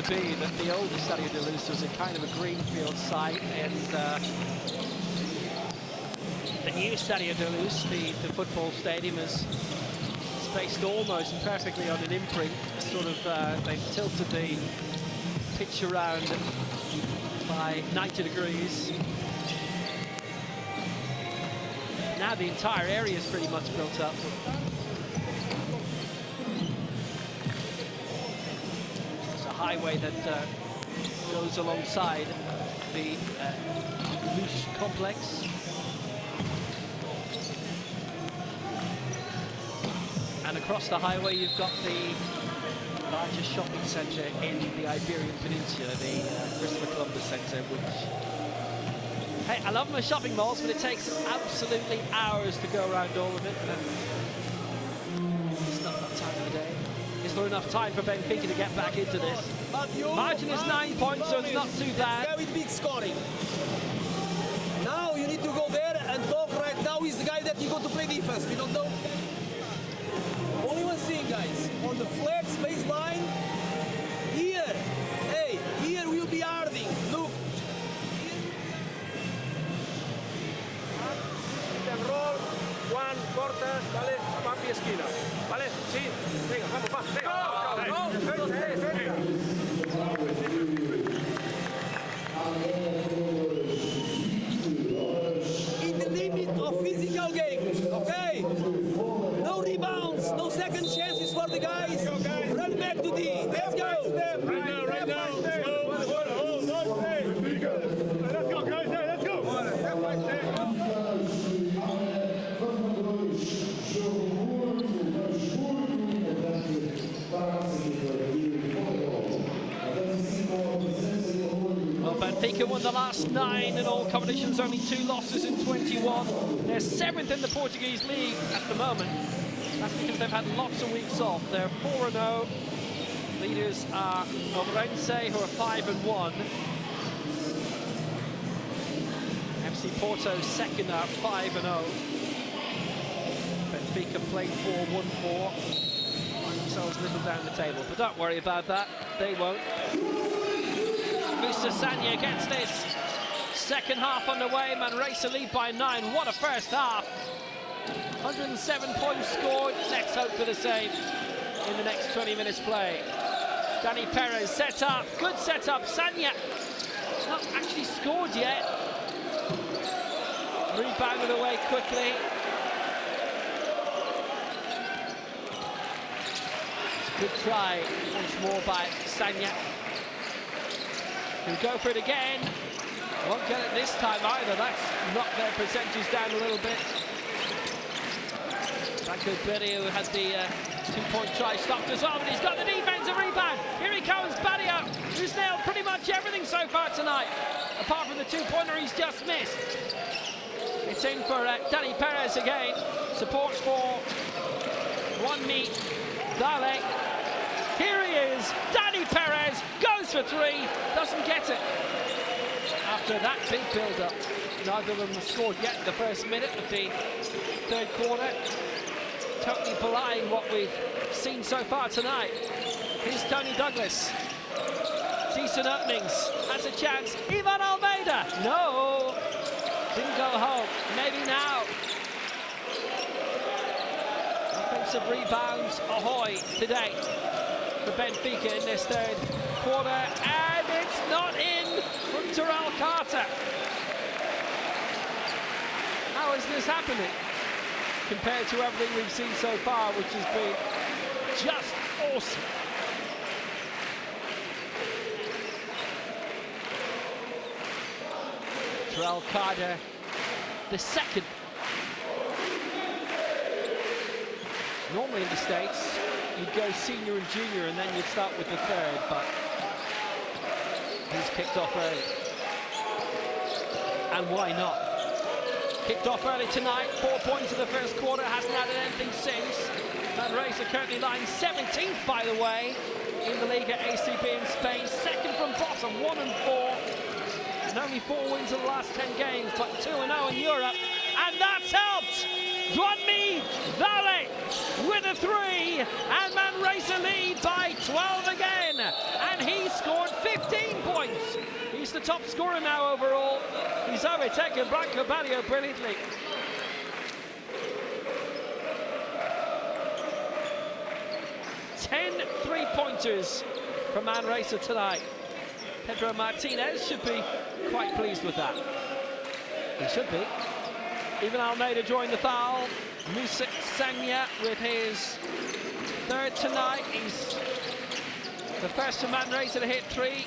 S1: Be that the old Stadio da Luz was a kind of a greenfield site, and the new Stadio da Luz, the football stadium, is spaced almost perfectly on an imprint. Sort of, they've tilted the pitch around by 90 degrees. Now the entire area is pretty much built up. Highway that goes alongside the Luz complex. And across the highway you've got the largest shopping centre in the Iberian Peninsula, the Christopher Columbus Centre, which, hey, I love my shopping malls, but it takes absolutely hours to go around all of it, and it's not that time of the day. Is there enough time for Benfica to get back into this? Margin is 9 points, so it's not too bad.
S3: Very big scoring. Now you need to go there and talk right now is the guy that you go to play defense. We don't know. Only one thing, guys. On the flex baseline, here, hey, here will be Harding. Look.
S5: And roll, one, corta, vale, papi esquina. Vale, sí, venga, vamos, va, venga.
S3: In the limit of physical game, okay? No rebounds, no second chances for the guys. Run back to D. Let's go.
S6: Right now. Let's go. Let's go, guys. Let's go. Step by step.
S1: Well, Benfica won the last 9 in all competitions, only 2 losses in 21. They're 7th in the Portuguese league at the moment. That's because they've had lots of weeks off. They're 4-0. Leaders are Orense, who are 5-1. FC Porto's second are 5-0. Benfica played 4-1-4. Find themselves a little down the table, but don't worry about that. They won't. Musa Sanya gets this. Second half underway. Manresa lead by 9. What a first half. 107 points scored. Let's hope for the same in the next 20 minutes play. Danny Perez set up. Good set up. Sanya not actually scored yet. Rebounded away quickly. It's a good try once more by Sanya. He'll go for it again. Won't get it this time either. That's knocked their percentages down a little bit. Franco Berrio had the 2-point try stopped as well, but he's got the defensive rebound. Here he comes, Berrio, who's nailed pretty much everything so far tonight, apart from the 2-pointer he's just missed. It's in for Danny Perez again. Support for Juanmi Dale. Here he is, Danny Perez goes for 3, doesn't get it. After that big build-up, neither of them have scored yet in the first minute of the third quarter. Totally belying what we've seen so far tonight. Here's Tony Douglas. Decent openings, has a chance. Ivan Almeida, no, didn't go home. Maybe now. Offensive rebounds, ahoy today for Benfica in this third quarter, and it's not in from Terrell Carter. How is this happening compared to everything we've seen so far, which has been just awesome? Terrell Carter, the second. Normally in the States, you'd go senior and junior, and then you'd start with the third, but he's kicked off early. And why not? Kicked off early tonight, 4 points in the first quarter, hasn't added anything since. Manresa currently lying 17th, by the way, in the Liga ACB in Spain. Second from bottom, 1-4. And only 4 wins in the last 10 games, but 2-0 in Europe. And that's helped! Juanmi Dale with a 3, and Manresa lead by 12 again. And he scored 15 points. He's the top scorer now overall. He's overtaken Branco Berrio brilliantly. Ten 3-pointers from Manresa tonight. Pedro Martinez should be quite pleased with that. He should be. Even Almeida drawing the foul. Musa Sanya with his third tonight. He's the first for Manresa to hit 3.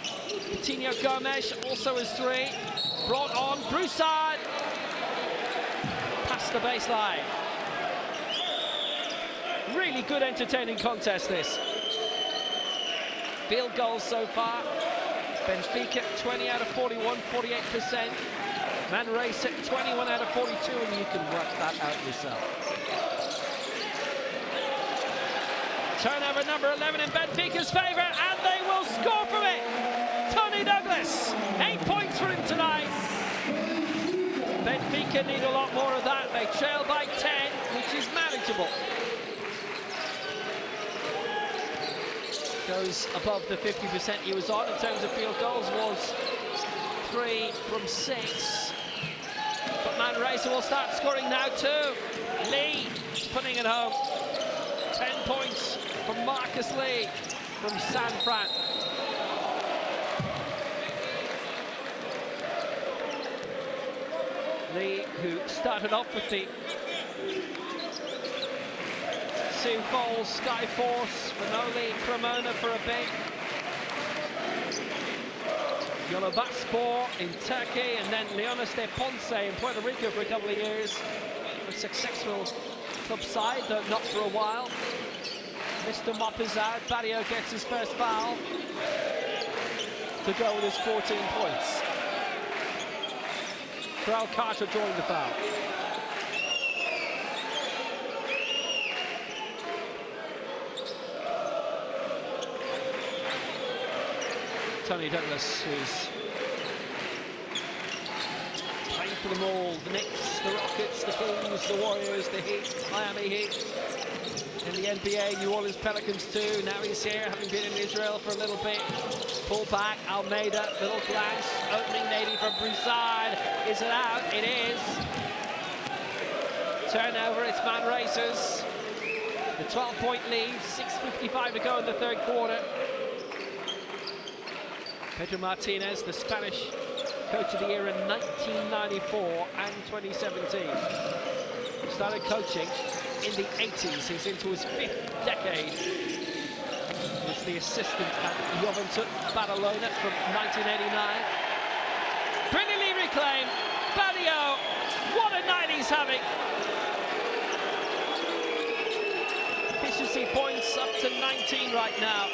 S1: Coutinho Gomes also has 3. Brought on Broussard. Past the baseline. Really good, entertaining contest this. Field goals so far. Benfica 20 out of 41, 48%. Manresa 21 out of 42, and you can work that out yourself. Turnover number 11 in Benfica's favour, and they will score from it. Tony Douglas, 8 points for him tonight. Benfica need a lot more of that. They trail by 10, which is manageable. Goes above the 50% he was on in terms of field goals, was 3 from 6. But Manresa will start scoring now too. Lee putting it home. 10 points from Marcus Lee from San Fran. Lee, who started off with the Sioux Falls, Skyforce, Vanoli, Cremona for a bit. Yolobatspor in Turkey, and then Leones de Ponce in Puerto Rico for a couple of years. A successful club side, though not for a while. Mr. Mop is out. Barrio gets his first foul to go with his 14 points. Terrell Carter drawing the foul. Tony Douglas, who's playing for them all. The Knicks, the Rockets, the Kings, the Warriors, the Heat, Miami Heat. In the NBA, New Orleans Pelicans too. Now he's here, having been in Israel for a little bit. Pull back, Almeida, little glance. Opening Nady from Broussard. Is it out? It is. Turnover, it's Manresa's. The 12-point lead, 6:55 to go in the third quarter. Pedro Martinez, the Spanish Coach of the Year in 1994 and 2017. Started coaching in the 80s. He's into his 5th decade. Was the assistant at Juventud Badalona from 1989. Brilliantly reclaim. Badio, what a night he's having. Efficiency points up to 19 right now.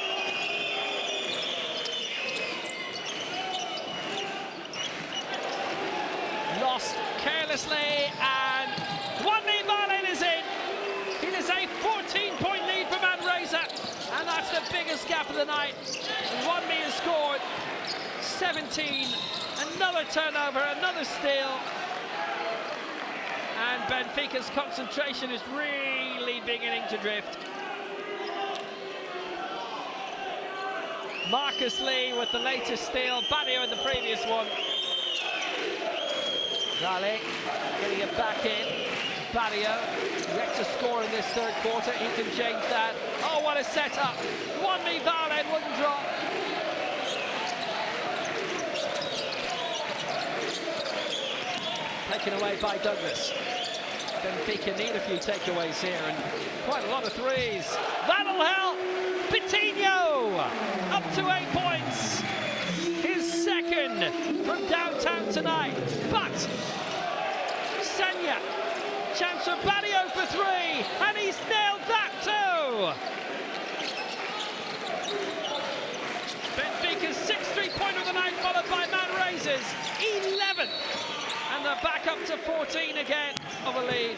S1: Lost carelessly, and Wanmi Marlin is in. It is a 14-point lead for Manresa, and that's the biggest gap of the night. Wanmi has scored 17, another turnover, another steal. And Benfica's concentration is really beginning to drift. Marcus Lee with the latest steal, Badio in the previous one. Raleigh getting it back in. Badio yet to score in this third quarter. He can change that. Oh, what a setup. Wanmi Marlin wouldn't drop. Taken away by Douglas. Benfica need a few takeaways here, and quite a lot of threes. That'll help. Pitino up to 8 points. His second from downtown tonight. But Senya, chance for Badio for three, and he's nailed that too. Benfica's 6th three-pointer of the night, followed by Manresa's 11th. And they're back up to 14 again of a lead.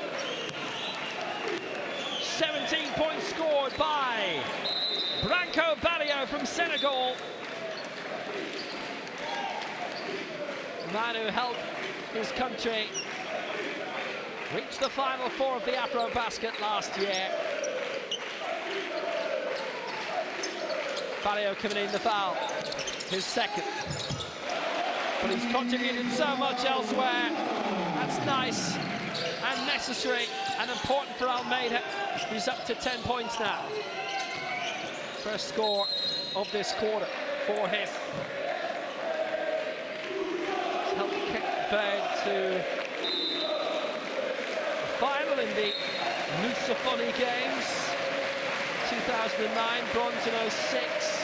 S1: 17 points scored by Branco Badio from Senegal. Man who helped his country reach the Final Four of the Afro-Basket last year. Badio coming in the foul, his second. But he's contributed so much elsewhere. That's nice and necessary and important for Almeida. He's up to 10 points now. First score of this quarter for him. He's helped Cape Verde to the final in the Lusafoni Games. 2009, bronze in 06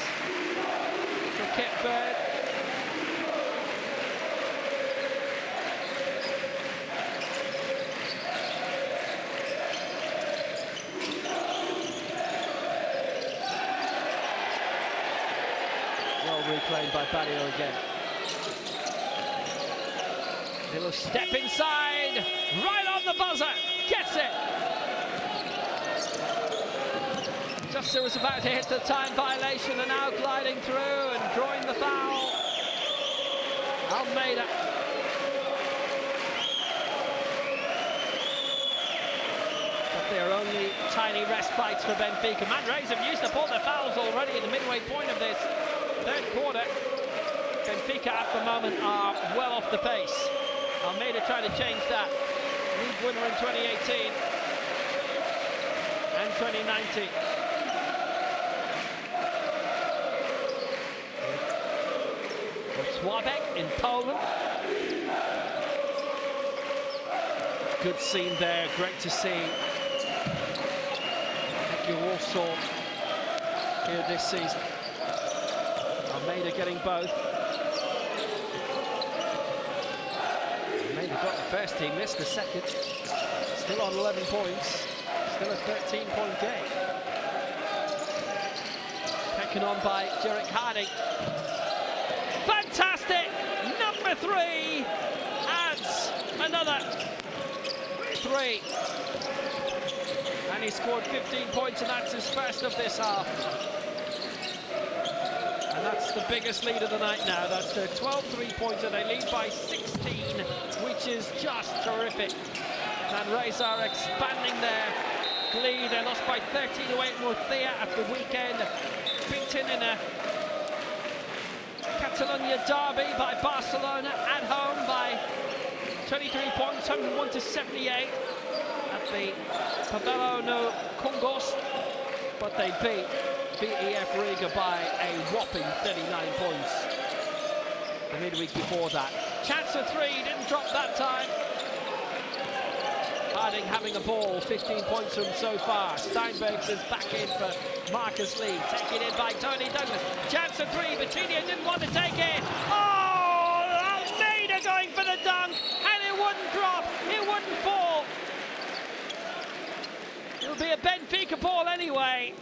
S1: for Cape Verde. Reclaimed by Badio again. Little step inside, right on the buzzer, gets it. Just was about to hit the time violation, and now gliding through and drawing the foul. Almeida. But they're only tiny respites for Benfica. Manresa have used up all their fouls already at the midway point of this third quarter. Benfica at the moment are well off the pace. Almeida trying to change that. League winner in 2018 and 2019. Sławek in Poland. Good scene there, great to see. Thank you, Warsaw, here this season. Almeida getting both. Almeida got the first, he missed the second. Still on 11 points. Still a 13-point game. Taken on by Jarek Harding. Fantastic! Number 3 adds another 3. And he scored 15 points, and that's his first of this half. And that's the biggest lead of the night now. That's their 12 three-pointer. They lead by 16, which is just terrific. Manresa are expanding their lead. They lost by 13 away at Murcia at the weekend. Beaten in a Catalonia derby by Barcelona at home by 23 points, 101-78 at the Pavelo no Congost. But they beat VEF Riga by a whopping 39 points the midweek before that. Chance for 3, didn't drop that time. Harding having a ball, 15 points from so far. Steinbergs is back in for Marcus Lee, taken in by Tony Douglas. Chance for 3, Batinho didn't want to take it. Oh, Almeida going for the dunk, and it wouldn't drop, it wouldn't fall. It'll be a Benfica ball anyway.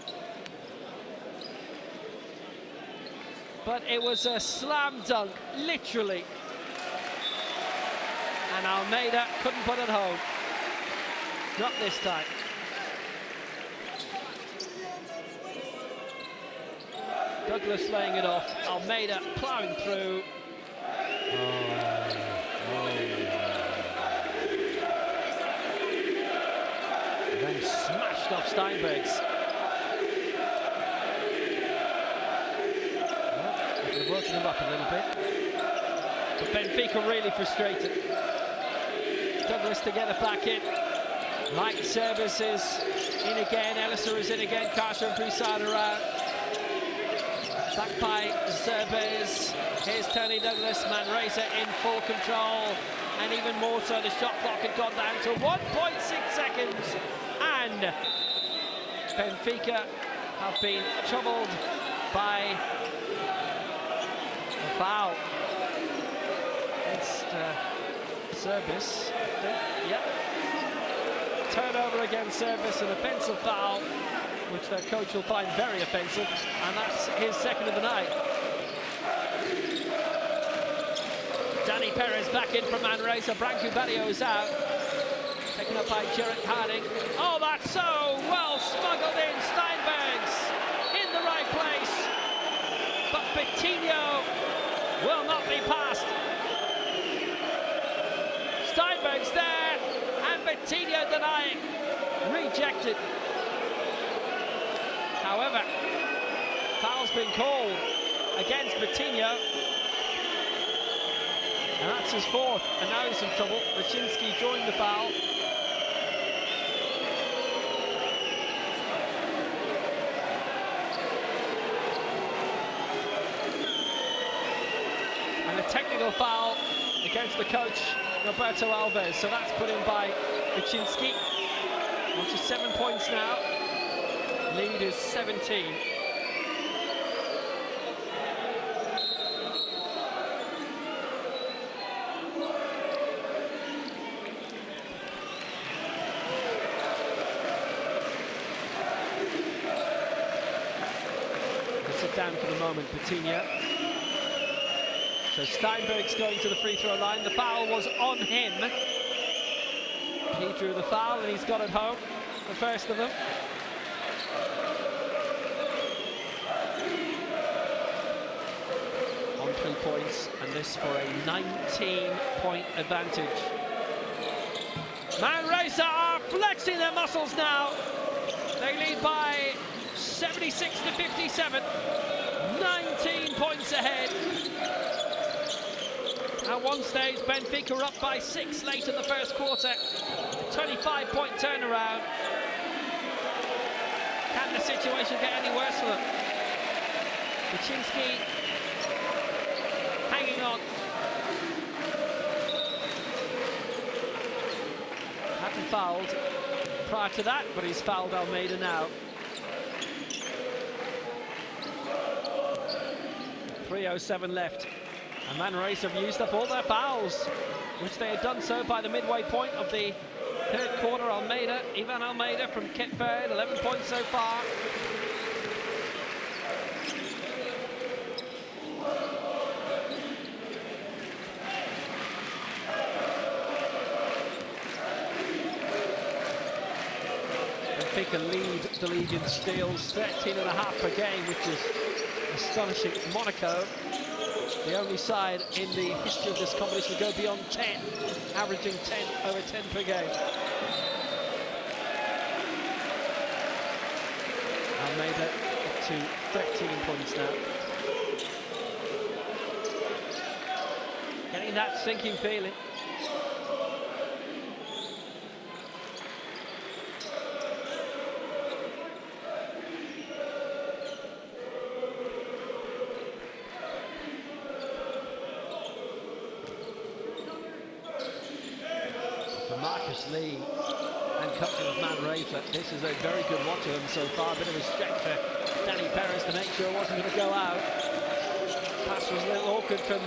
S1: But it was a slam dunk, literally. And Almeida couldn't put it home. Not this time. Douglas laying it off. Almeida ploughing through. And then smashed off Steinbergs. Well, they've woken them up a little bit. But Benfica really frustrated. Douglas to get it back in. Mike Service is in again. Elliser is in again. Carter and Broussard around. Back by Zerbez. Here's Tony Douglas. Manresa in full control. And even more so, the shot clock had gone down to 1.6 seconds. And Benfica have been troubled by a foul against Zerbez, I think. Yep. Turnover against Service, an offensive foul, which their coach will find very offensive, and that's his second of the night. Danny Perez back in from Manresa. Branco Barrio is out. Taken up by Jarrett Harding. Oh, that's so well smuggled in. Steinbergs in the right place. But Betinho will not be passed. Steinbergs there, and Betinho denying. Rejected. However, foul's been called against Betinho. And that's his fourth, and now he's in trouble. Raczynski joined the foul. And a technical foul against the coach, Roberto Alves. So that's put in by Raczynski. On to 7 points now. Lead is 17. Down for the moment, Betinho. So Steinberg's going to the free throw line. The foul was on him. He drew the foul and he's got it home, the first of them. On 3 points, and this for a 19-point advantage. Manresa are flexing their muscles now. They lead by 76 to 57, 19 points ahead. At one stage, Benfica were up by 6 late in the first quarter. 25-point turnaround. Can the situation get any worse for them? Raczynski hanging on. Hadn't fouled prior to that, but he's fouled Almeida now. 3:07 left, and Manresa have used up all their fouls, which they had done so by the midway point of the third quarter. Almeida, Ivan Almeida from Cape Verde, 11 points so far. Benfica lead the league in steals, 13.5 per game, which is astonishing. Monaco, the only side in the history of this competition to go beyond 10, averaging 10 over 10 per game. Almeida up to 13 points now. Getting that sinking feeling. Lee and company with Manresa. This is a very good watch of them so far. A bit of a stretch for Danny Perez to make sure it wasn't going to go out. Pass was a little awkward from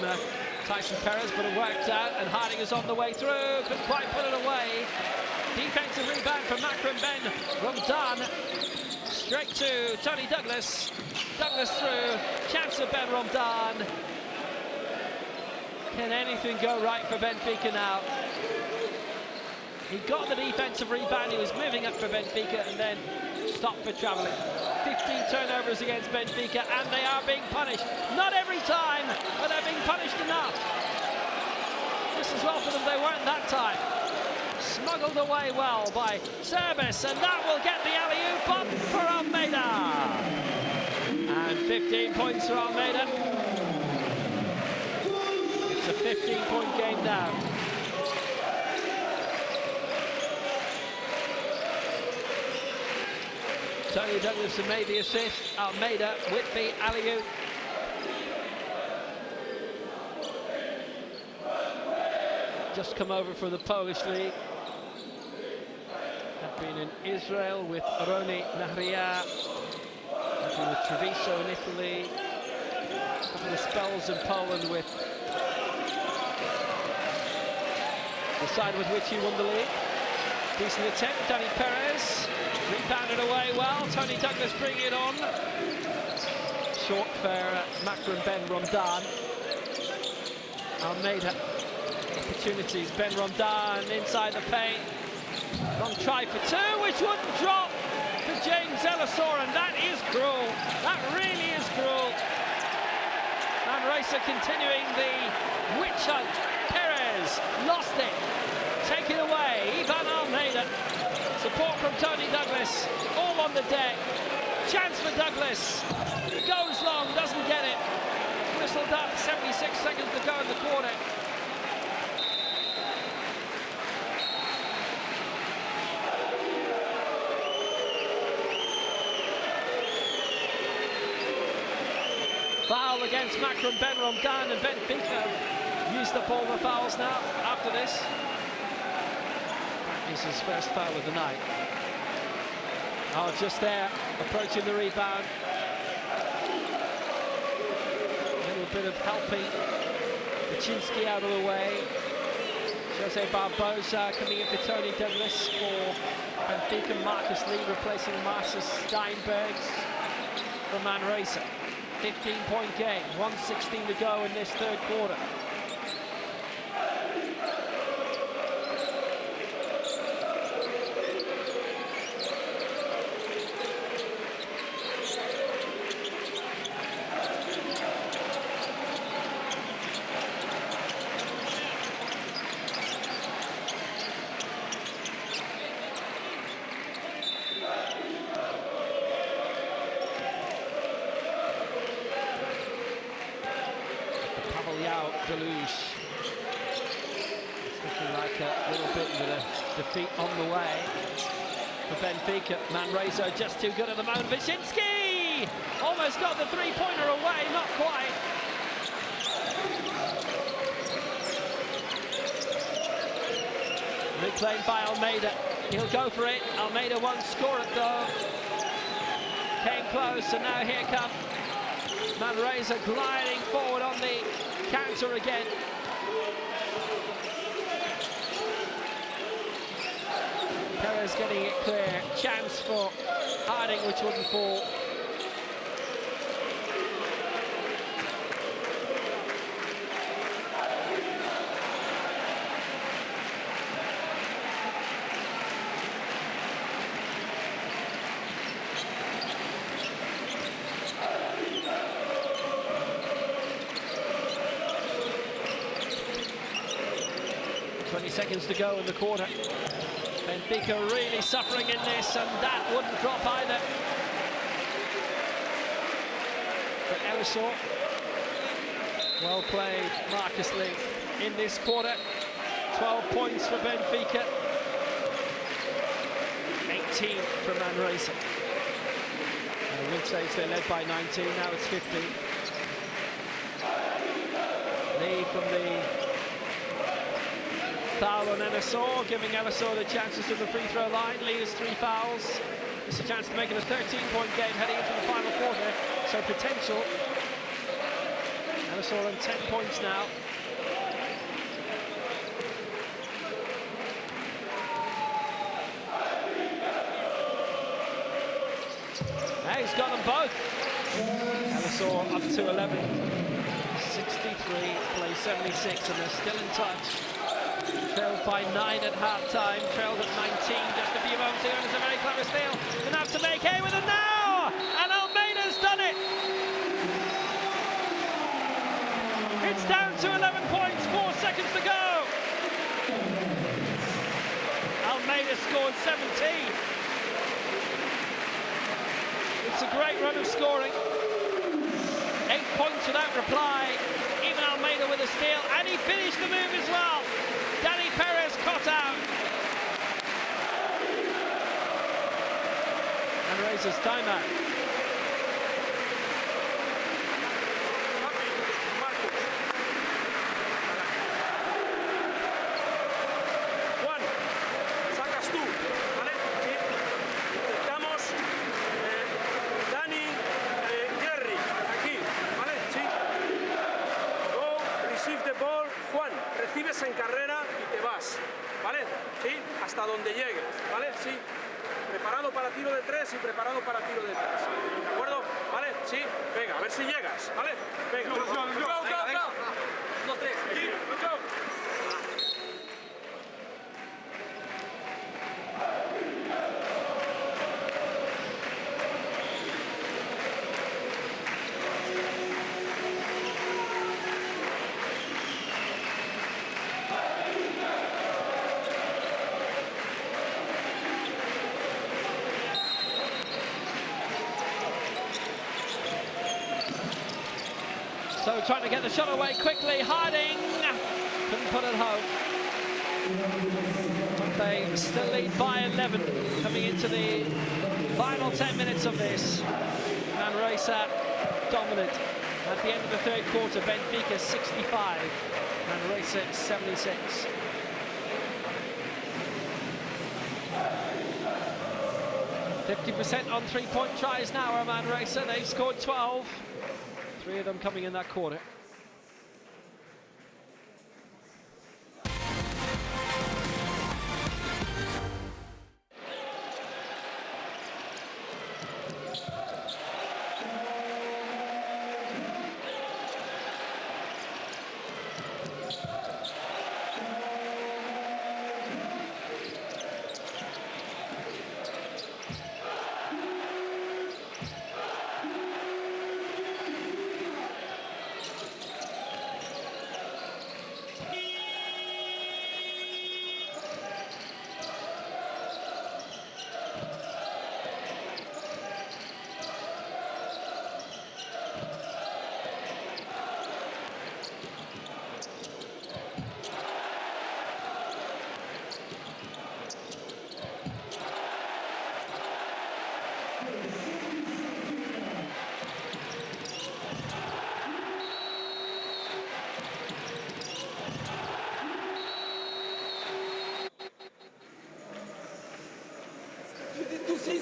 S1: Tyson Perez, but it worked out, and Harding is on the way through, couldn't quite put it away. Defensive rebound from Macron Ben Romdan. Straight to Tony Douglas. Douglas through, chance of Ben Romdan. Can anything go right for Benfica now? He got the defensive rebound, he was moving up for Benfica and then stopped for travelling. 15 turnovers against Benfica, and they are being punished. Not every time, but they're being punished enough. Just as well for them they weren't that time. Smuggled away well by Service, and that will get the alley-oop up for Almeida. And 15 points for Almeida. It's a 15-point game now. Tony Douglas has made the assist. Almeida with the alley-oop. Just come over for the Polish league. Had been in Israel with Roni Nahria. Had been with Treviso in Italy. A couple of spells in Poland with the side with which he won the league. Decent attempt, Danny Perez. Rebounded away well, Tony Douglas bringing it on. Short for Macron Ben Romdan. Almeida, opportunities, Ben Romdan inside the paint. Long try for two, which wouldn't drop for James Elassor, and that is cruel. That really is cruel. Manresa continuing the witch hunt. Perez lost it. Take it away, Ivan Almeida. Support from Tony Douglas, all on the deck. Chance for Douglas. Goes long, doesn't get it. Whistled up, 76 seconds to go in the quarter. Foul against Macron Ben Romdan, and Benfica used up all the fouls now after this. Is his first foul of the night. Oh, just there, approaching the rebound. A little bit of helping. Baczynski out of the way. Jose Barbosa coming in for Tony Douglas for Benfica. Marcus Lee replacing Marcus Steinbergs for Manresa. 15-point game, 1:16 to go in this third quarter. 'Connecticut, a little bit with a defeat on the way for Benfica. Manresa just too good at the moment. Baczynski almost got the three-pointer away, not quite. Reclaimed by Almeida. He'll go for it. Almeida won't score it though. Came close, and now here come Manresa gliding forward on the counter again. Perez getting it clear. Chance for Harding, which wouldn't fall. Seconds to go in the quarter. Benfica really suffering in this, and that wouldn't drop either. For Elassor. Well played, Marcus Lee, in this quarter. 12 points for Benfica. 18 for Manresa. At mid stage they led by 19, now it's 15. Lee from the foul on Elassor, giving Elassor the chances to the free throw line. Leaders 3 fouls. It's a chance to make it a 13-point game heading into the final quarter. So potential. Elassor on 10 points now. He's got them both. Alisor up to 11. 63, plays 76, and they're still in touch. Trailed by 9 at half-time, trailed at 19 just a few moments ago. It's a very clever steal. Enough to make hay with it now! And Almeida's done it! It's down to 11 points, 4 seconds to go. Almeida scored 17. It's a great run of scoring. 8 points without reply. Even Almeida with a steal, and he finished the move as well. Danny Perez caught out. And raises timeout.
S5: Recibes en carrera y te vas, ¿vale? Sí, hasta donde llegues, ¿vale? Sí, preparado para tiro de 3 y preparado para tiro de 3, ¿de acuerdo? ¿Vale? Sí, venga, a ver si llegas, ¿vale? Venga, go, go, go, 2, 3, go.
S1: So trying to get the shot away quickly, Harding couldn't put it home. But they still lead by 11 coming into the final 10 minutes of this. Manresa dominant. At the end of the third quarter, Benfica 65, Manresa 76. %50 on three-point tries now are Manresa. They've scored 12. 3 of them coming in that quarter.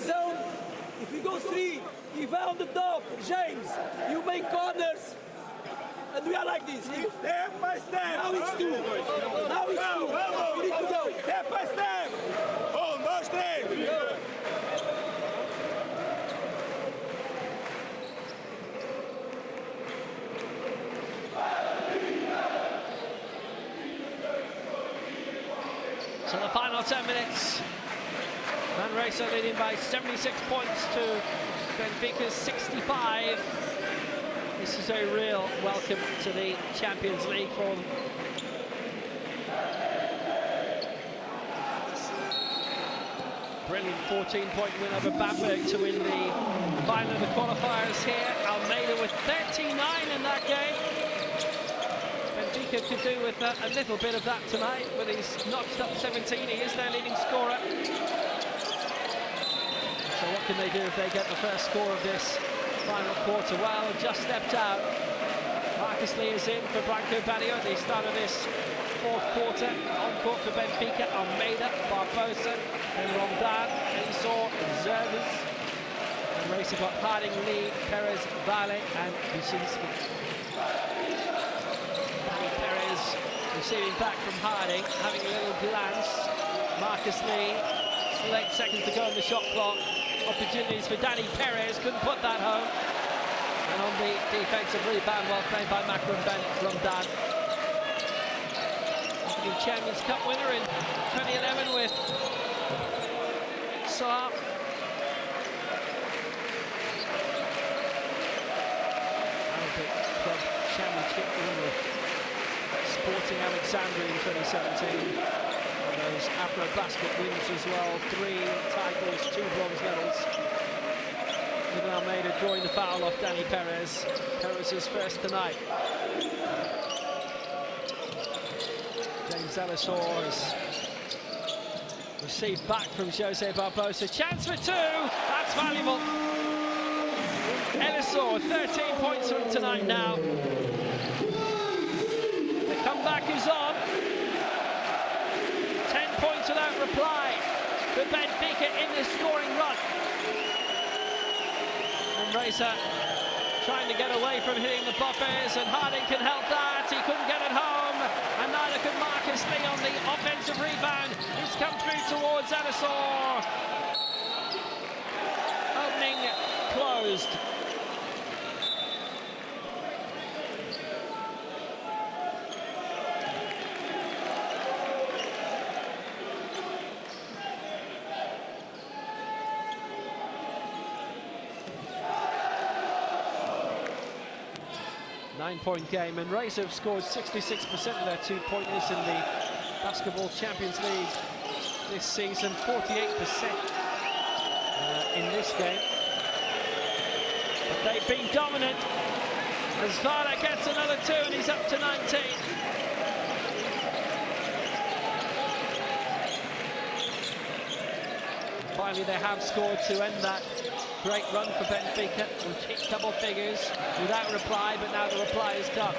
S3: Zone. If you go 3, if I on the top, James, you make corners, and we are like this.
S6: Step by step.
S3: Now it's 2. Now it's 2. We need to go.
S6: Step by step. 1, 2, 3.
S1: So the final 10 minutes. Manresa leading by 76 points to Benfica's 65. This is a real welcome to the Champions League for them. Brilliant 14-point win over Bamberg to win the final of the qualifiers here. Almeida with 39 in that game. Benfica could do with a little bit of that tonight, but he's notched up 17. He is their leading scorer. So what can they do if they get the first score of this final quarter? Well, just stepped out. Marcus Lee is in for Branco Badio at the start of this fourth quarter. On court for Benfica, Almeida, Barbosa, then Rondan, Alisor, Zervas. And Racer got Harding, Lee, Perez, Vale, and Kuczynski. Danny Perez receiving back from Harding, having a little glance. Marcus Lee, still 8 seconds to go on the shot clock. opportunities for Danny Perez, couldn't put that home. And on the defensive rebound, well played by Makram Bennett from Dan. The Champions Cup winner in 2011 with Saab. Arabic Club Championship winner with Sporting Alexandria in 2017. And those Afro-Basket wins as well. 3 titles, 2 bronze medals. Ibn Almeida drawing the foul off Danny Perez. Perez's first tonight. James Ellisor has received back from Jose Barbosa. Chance for 2. That's valuable. Ellisor, 13 points from tonight now. The comeback is on. 10 points without reply for Benfica in the scoring run. Manresa trying to get away from hitting the buffers, and Harding can help that. He couldn't get it home, and neither could Marcus Lee on the offensive rebound. He's come through towards Ellisor. Opening closed. Nine-point game, and Manresa have scored 66% of their two-pointers in the Basketball Champions League this season, 48% in this game. But they've been dominant as Vada gets another 2 and he's up to 19. Finally, they have scored to end that great run for Benfica, which hit double figures without reply, but now the reply has come.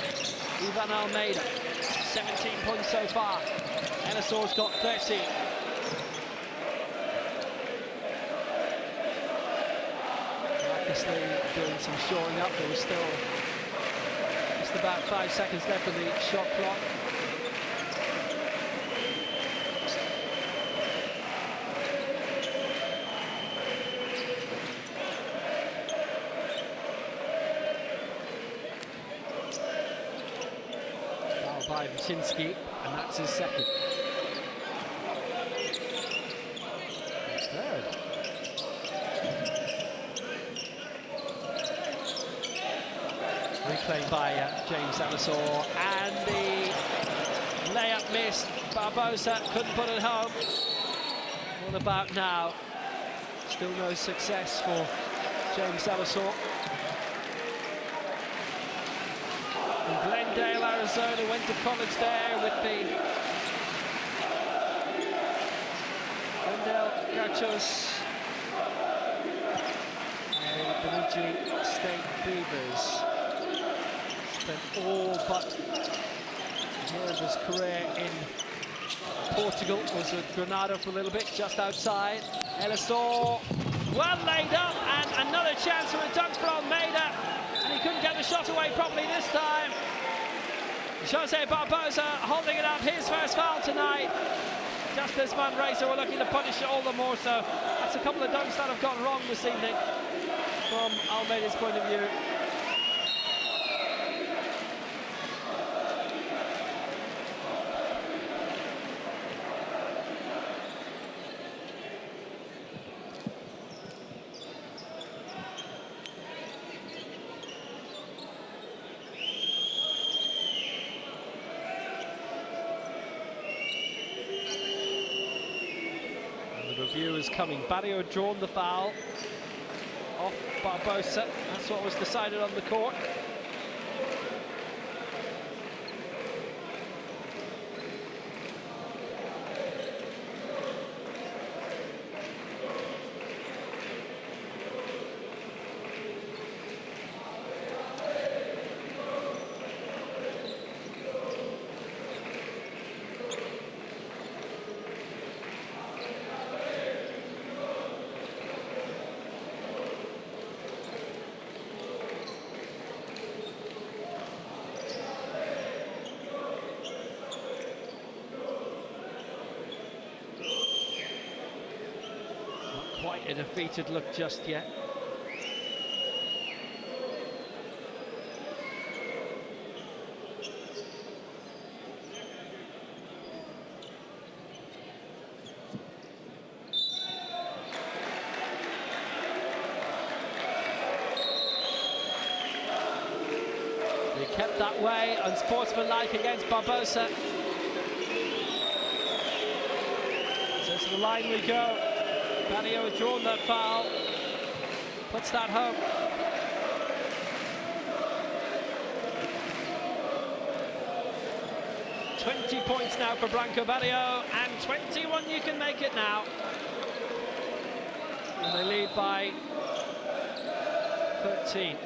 S1: Ivan Almeida, 17 points so far. Ellisor's got 13. Marcus Lee doing some shoring up. There was still just about 5 seconds left of the shot clock. By Wyszynski, and that's his second. His third. Reclaimed by James Ellisor, and the layup missed. Barbosa couldn't put it home. What about now? Still no success for James Ellisor. Glendale, Arizona, went to college there with the Glendale Gauchos and the Bemidji State Beavers. Spent all but more of his career in Portugal. Was with Granada for a little bit, just outside. Ellisor, well laid up, and another chance for a dunk for Almeida. And he couldn't get the shot away properly this time. Jose Barbosa holding it up, his first foul tonight. Just as Manresa were looking to punish it all the more so. That's a couple of dunks that have gone wrong this evening from Almeida's point of view. Review is coming. Barrio drawn the foul off Barbosa. That's what was decided on the court. quite a defeated look just yet. They kept that way, unsportsmanlike against Barbosa. So to the line we go. Barrio has drawn that foul, puts that home. $20 points now for Blanco Barrio, and 21 you can make it now. And they lead by 13.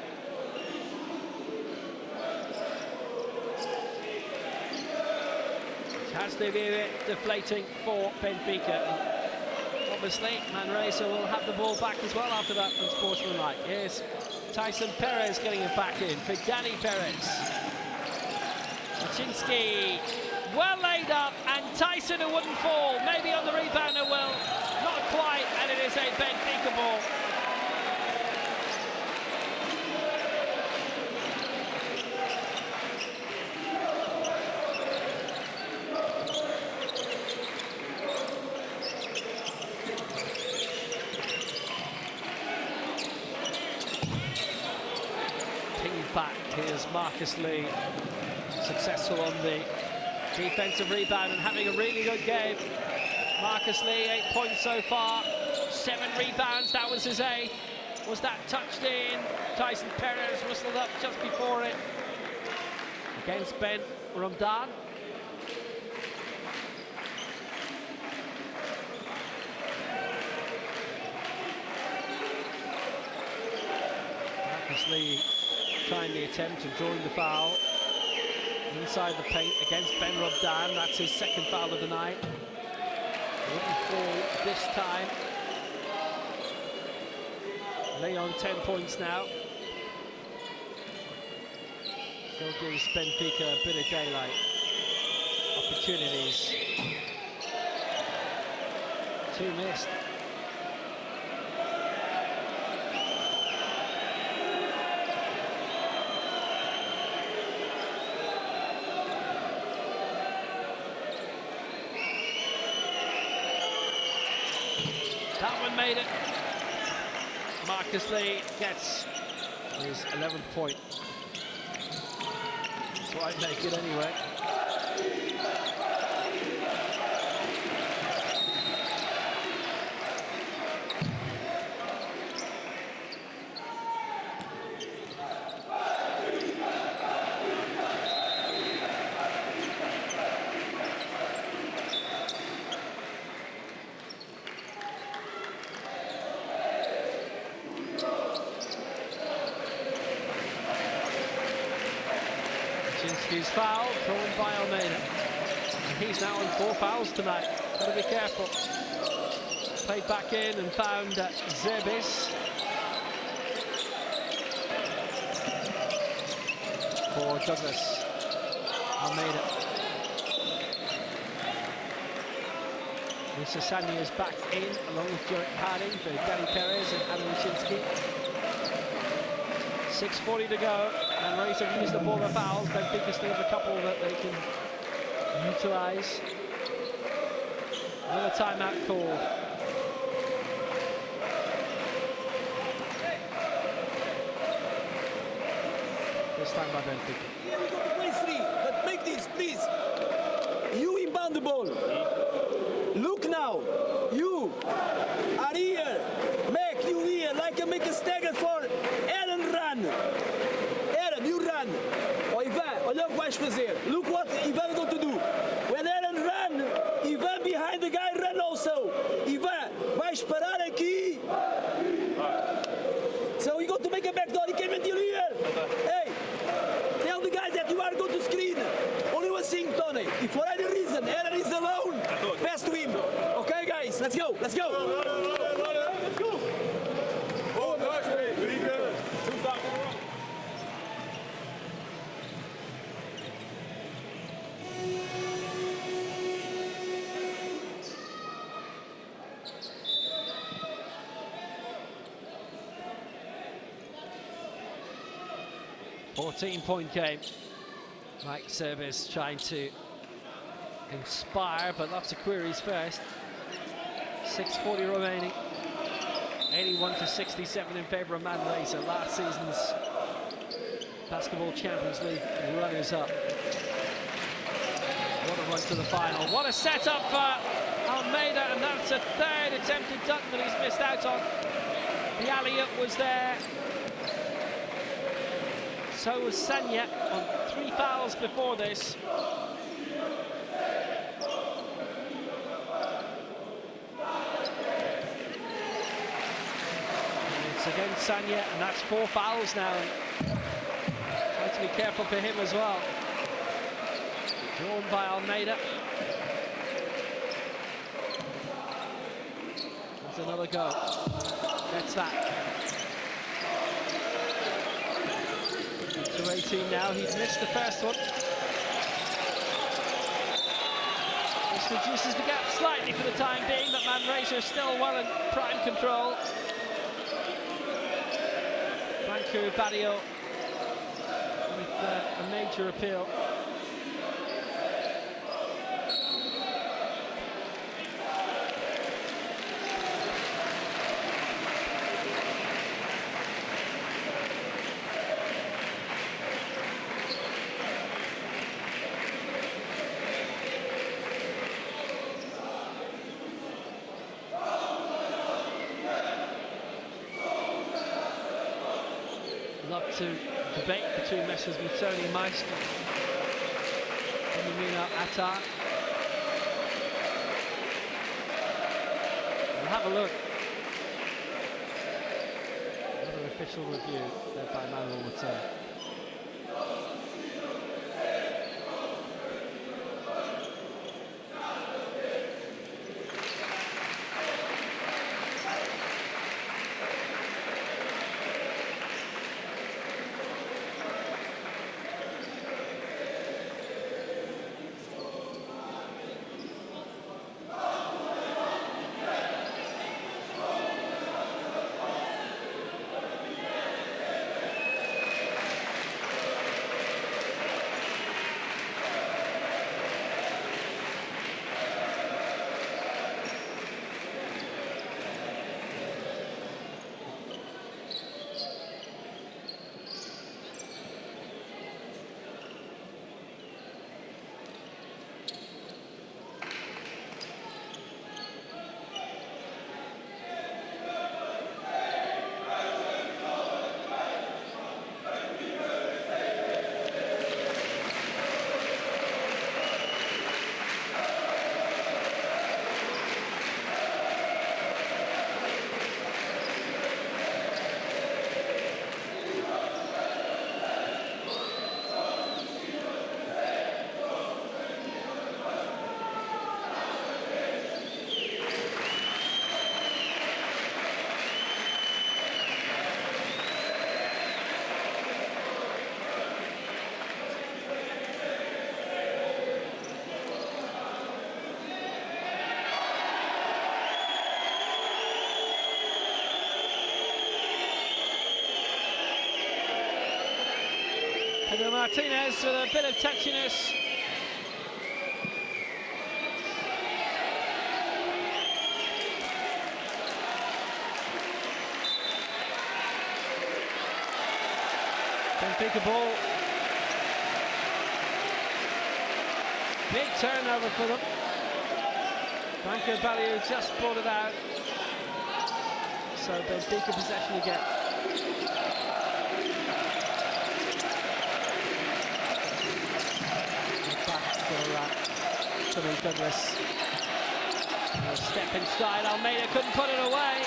S1: It has to be a bit deflating for Benfica. Obviously, Manresa will have the ball back as well after that unsportsmanlike. Here's Tyson Perez getting it back in for Danny Perez. Machinsky, well laid up, and Tyson, who wouldn't fall, maybe on the rebound it will, not quite, and it is a Benfica ball. Back, here's Marcus Lee, successful on the defensive rebound and having a really good game. Marcus Lee, 8 points so far, 7 rebounds, that was his 8th. Was that touched in? Tyson Perez whistled up just before it against Ben Ramdan. Marcus Lee trying the attempt of drawing the foul inside the paint against Ben Ramdan. That's his 2nd foul of the night. Wouldn't fall this time. Lee on 10 points now. Still gives Benfica a bit of daylight. Opportunities. 2 missed. That one made it. Marcus Lee gets his 11th point. So I'd make it anyway. Machinsky's foul, drawn by Almeida. And he's now on 4 fouls tonight. Got to be careful. Played back in and found Zebis. For Douglas. Almeida. Musa Sanya is back in along with Jarek Harding for Danny Perez and Adam Machinsky. 6:40 to go. Manresa have used the ball of fouls. Benfica still have a couple that they can utilise. Another timeout called. This time by Benfica.
S3: Here we go to play 3, but make this, please. You inbound the ball. Look now. You are here. Make you here, like you make a stagger for Aaron run. Aaron, you run. Oh, Ivan, olha o que vais fazer. Look what Ivan is going to do. When Aaron run, Ivan behind the guy run also. Ivan, vais parar aqui. So you got to make a backdoor. He came in here. Hey, tell the guys that you are going to screen. Only one thing, Tony. If for any reason Aaron is alone, pass to him. Okay, guys, let's go. Let's go.
S6: Let's go. Oh, nice, mate. Very good.
S1: 14-point game. Mike Service trying to inspire, but lots of queries first. 6:40 remaining. 81-67 in favour of Manresa, last season's Basketball Champions League runners-up. What a run to the final. What a setup for Almeida, and that's a third attempted dunk that he's missed out on. The alley-oop was there. So was Sanya on 3 fouls before this. It's against Sanya, and that's 4 fouls now. Try to be careful for him as well. Drawn by Almeida. That's another go. Gets that. To 18 now, he's missed the first one. This reduces the gap slightly for the time being, but Manresa is still well in prime control. Branco Badio with a major appeal. Lot to debate between Messrs Mutsoni Meister and Yamina Attar. We'll have a look. Another official review led by Manuel Mutsoni. Pedro Martinez with a bit of touchiness. Benfica ball. Big turnover for them. Branco Badio just brought it out. So Benfica possession again. Tommy Douglas. Step inside, Almeida couldn't put it away.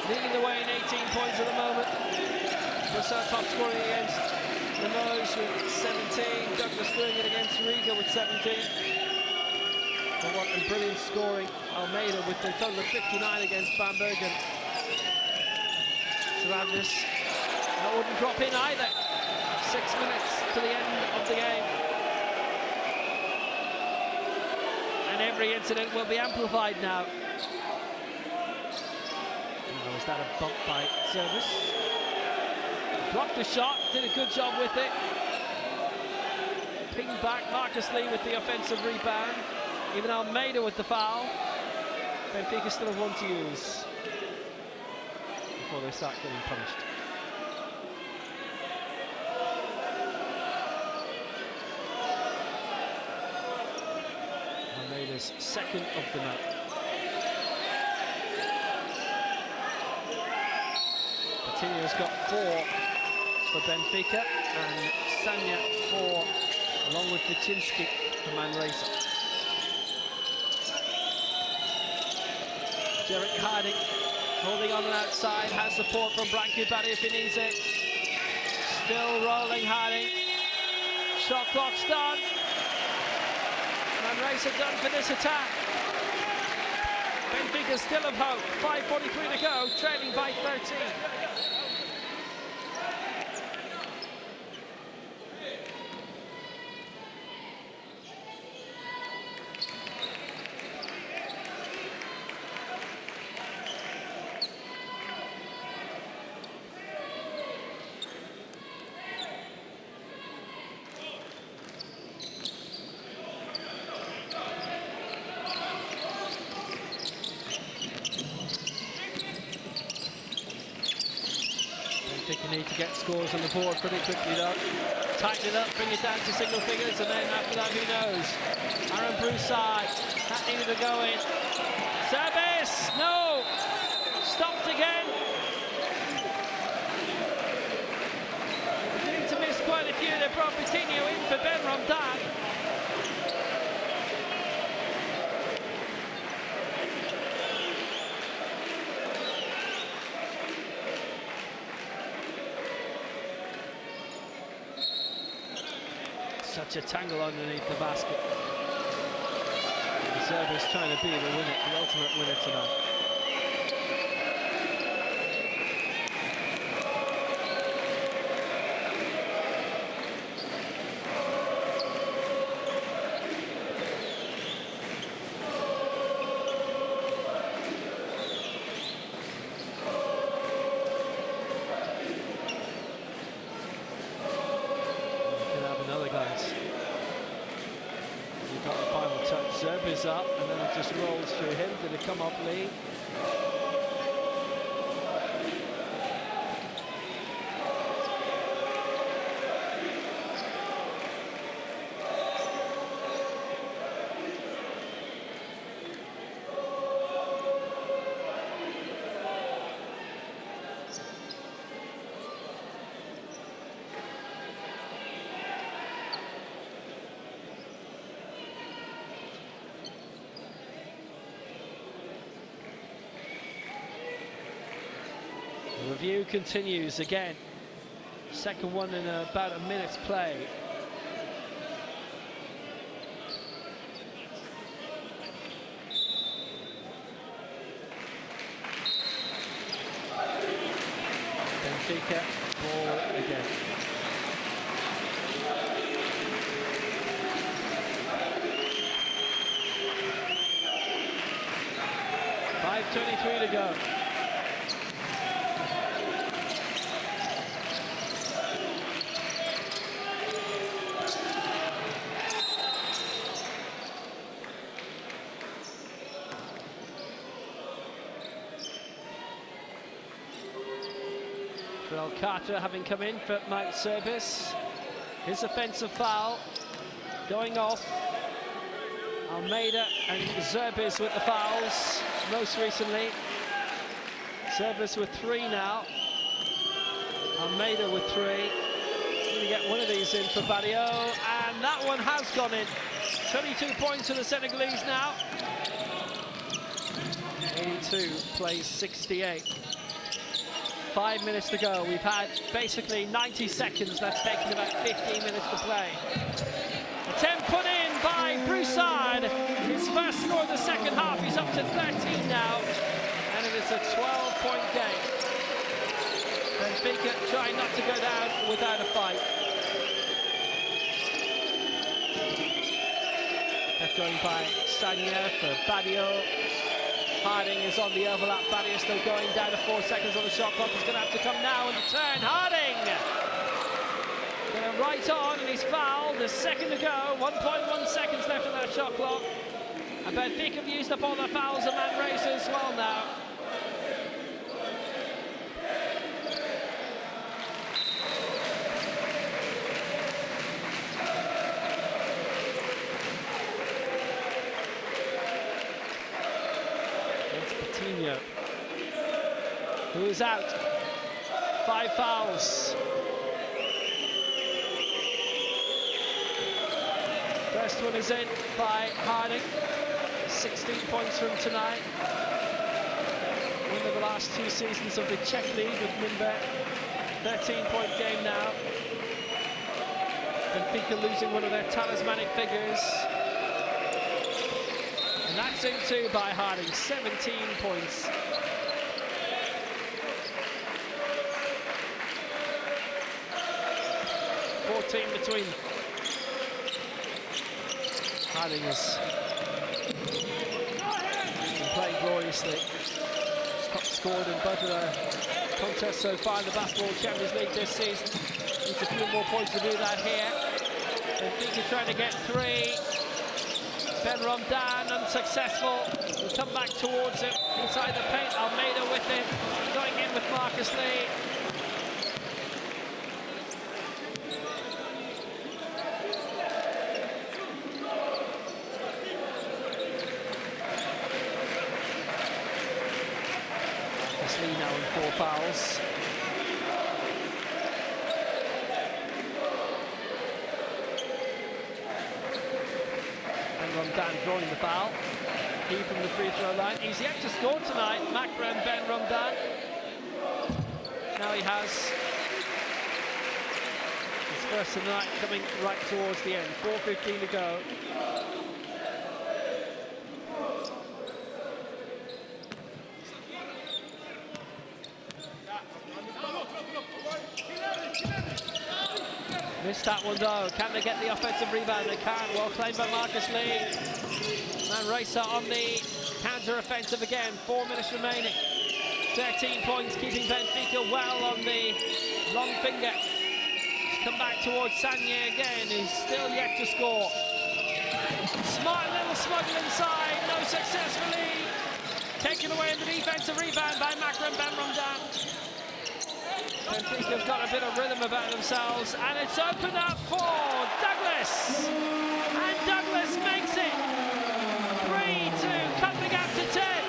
S1: Leading the way in 18 points at the moment. Broussard top scoring against Limoges with 17. Douglas doing it against Riga with 17. But what a brilliant scoring. Almeida with the total of 59 against Bambergen. Savandis, that wouldn't drop in either. 6 minutes to the end of the game. And every incident will be amplified now. Oh, is that a bump by Service? Blocked the shot, did a good job with it. Pinged back, Marcus Lee with the offensive rebound. Even Almeida with the foul. Benfica still have one to use before they start getting punished. Almeida's second of the night. Coutinho's got 4 for Benfica, and Sanya 4, along with Vicinski for Manresa. Derek Harding holding on the outside, has support from Branko Badi if he needs it. Still rolling Harding. Shot clock's done. Manresa done for this attack. Benfica still have hope. 5:43 to go, trailing by 13. Need to get scores on the board pretty quickly though. Tighten it up, bring it down to single figures, and then after that, who knows? Aaron Broussard, that needed to go in. Service, no! Stopped again. Beginning to miss quite a few. They brought Coutinho in for Ben Romdan. Such a tangle underneath the basket. The Serbia's trying to be the winner, the ultimate winner tonight. Zerbi's up, and then it just rolls through him. Did it come off Lee? The review continues again. Second one in about a minute's play. Benfica ball again. .5:23 to go. Carter having come in for Mount Service. His offensive foul going off. Almeida and Zerbis with the fouls most recently. Zerbis with 3 now. Almeida with 3. Going to get one of these in for Badio, and that one has gone in. 22 points for the Senegalese now. 82 plays 68. 5 minutes to go. We've had basically 90 seconds. That's taken about 15 minutes to play. Attempt put in by Broussard. His first score of the second half. He's up to 13 now. And it is a 12-point game. Benfica trying not to go down without a fight. That's going by Sagna for Badio. Harding is on the overlap. Badia still going down to 4 seconds on the shot clock. He's going to have to come now and turn. Harding right on, and he's fouled. There's second to go. 1.1 seconds left on that shot clock. And Benfica have used up all the fouls of Manresa as well now. Who is out? 5 fouls. First one is in by Harding. 16 points from tonight. One of the last 2 seasons of the Czech League with Minbet. 13-point game now. Benfica losing one of their talismanic figures. And that's in too by Harding. 17 points. Between them. Harding has been playing gloriously. Top scored in both of the contests so far in the Basketball Champions League this season. Needs a few more points to do that here. Benfica trying to get 3. Ben Romdan unsuccessful. He'll come back towards it inside the paint. Almeida with him, going in with Marcus Lee. Now in 4 fouls. And Romdan drawing the foul. He from the free throw line. He's yet to score tonight, Makra and Ben Romdan. Now he has his first of the night coming right towards the end. 4:15 to go. Missed that one though. Can they get the offensive rebound? They can. Well claimed by Marcus Lee. Manresa on the counter-offensive again. 4 minutes remaining. 13 points, keeping Benfica well on the long finger. He's come back towards Sanye again. He's still yet to score. Smart little smuggle inside. No success for Lee. Taken away in the defensive rebound by Makra and Ben Romdan. Benfica's got a bit of rhythm about themselves, and it's opened up for Douglas. And Douglas makes it 3-2, cut the gap to 10.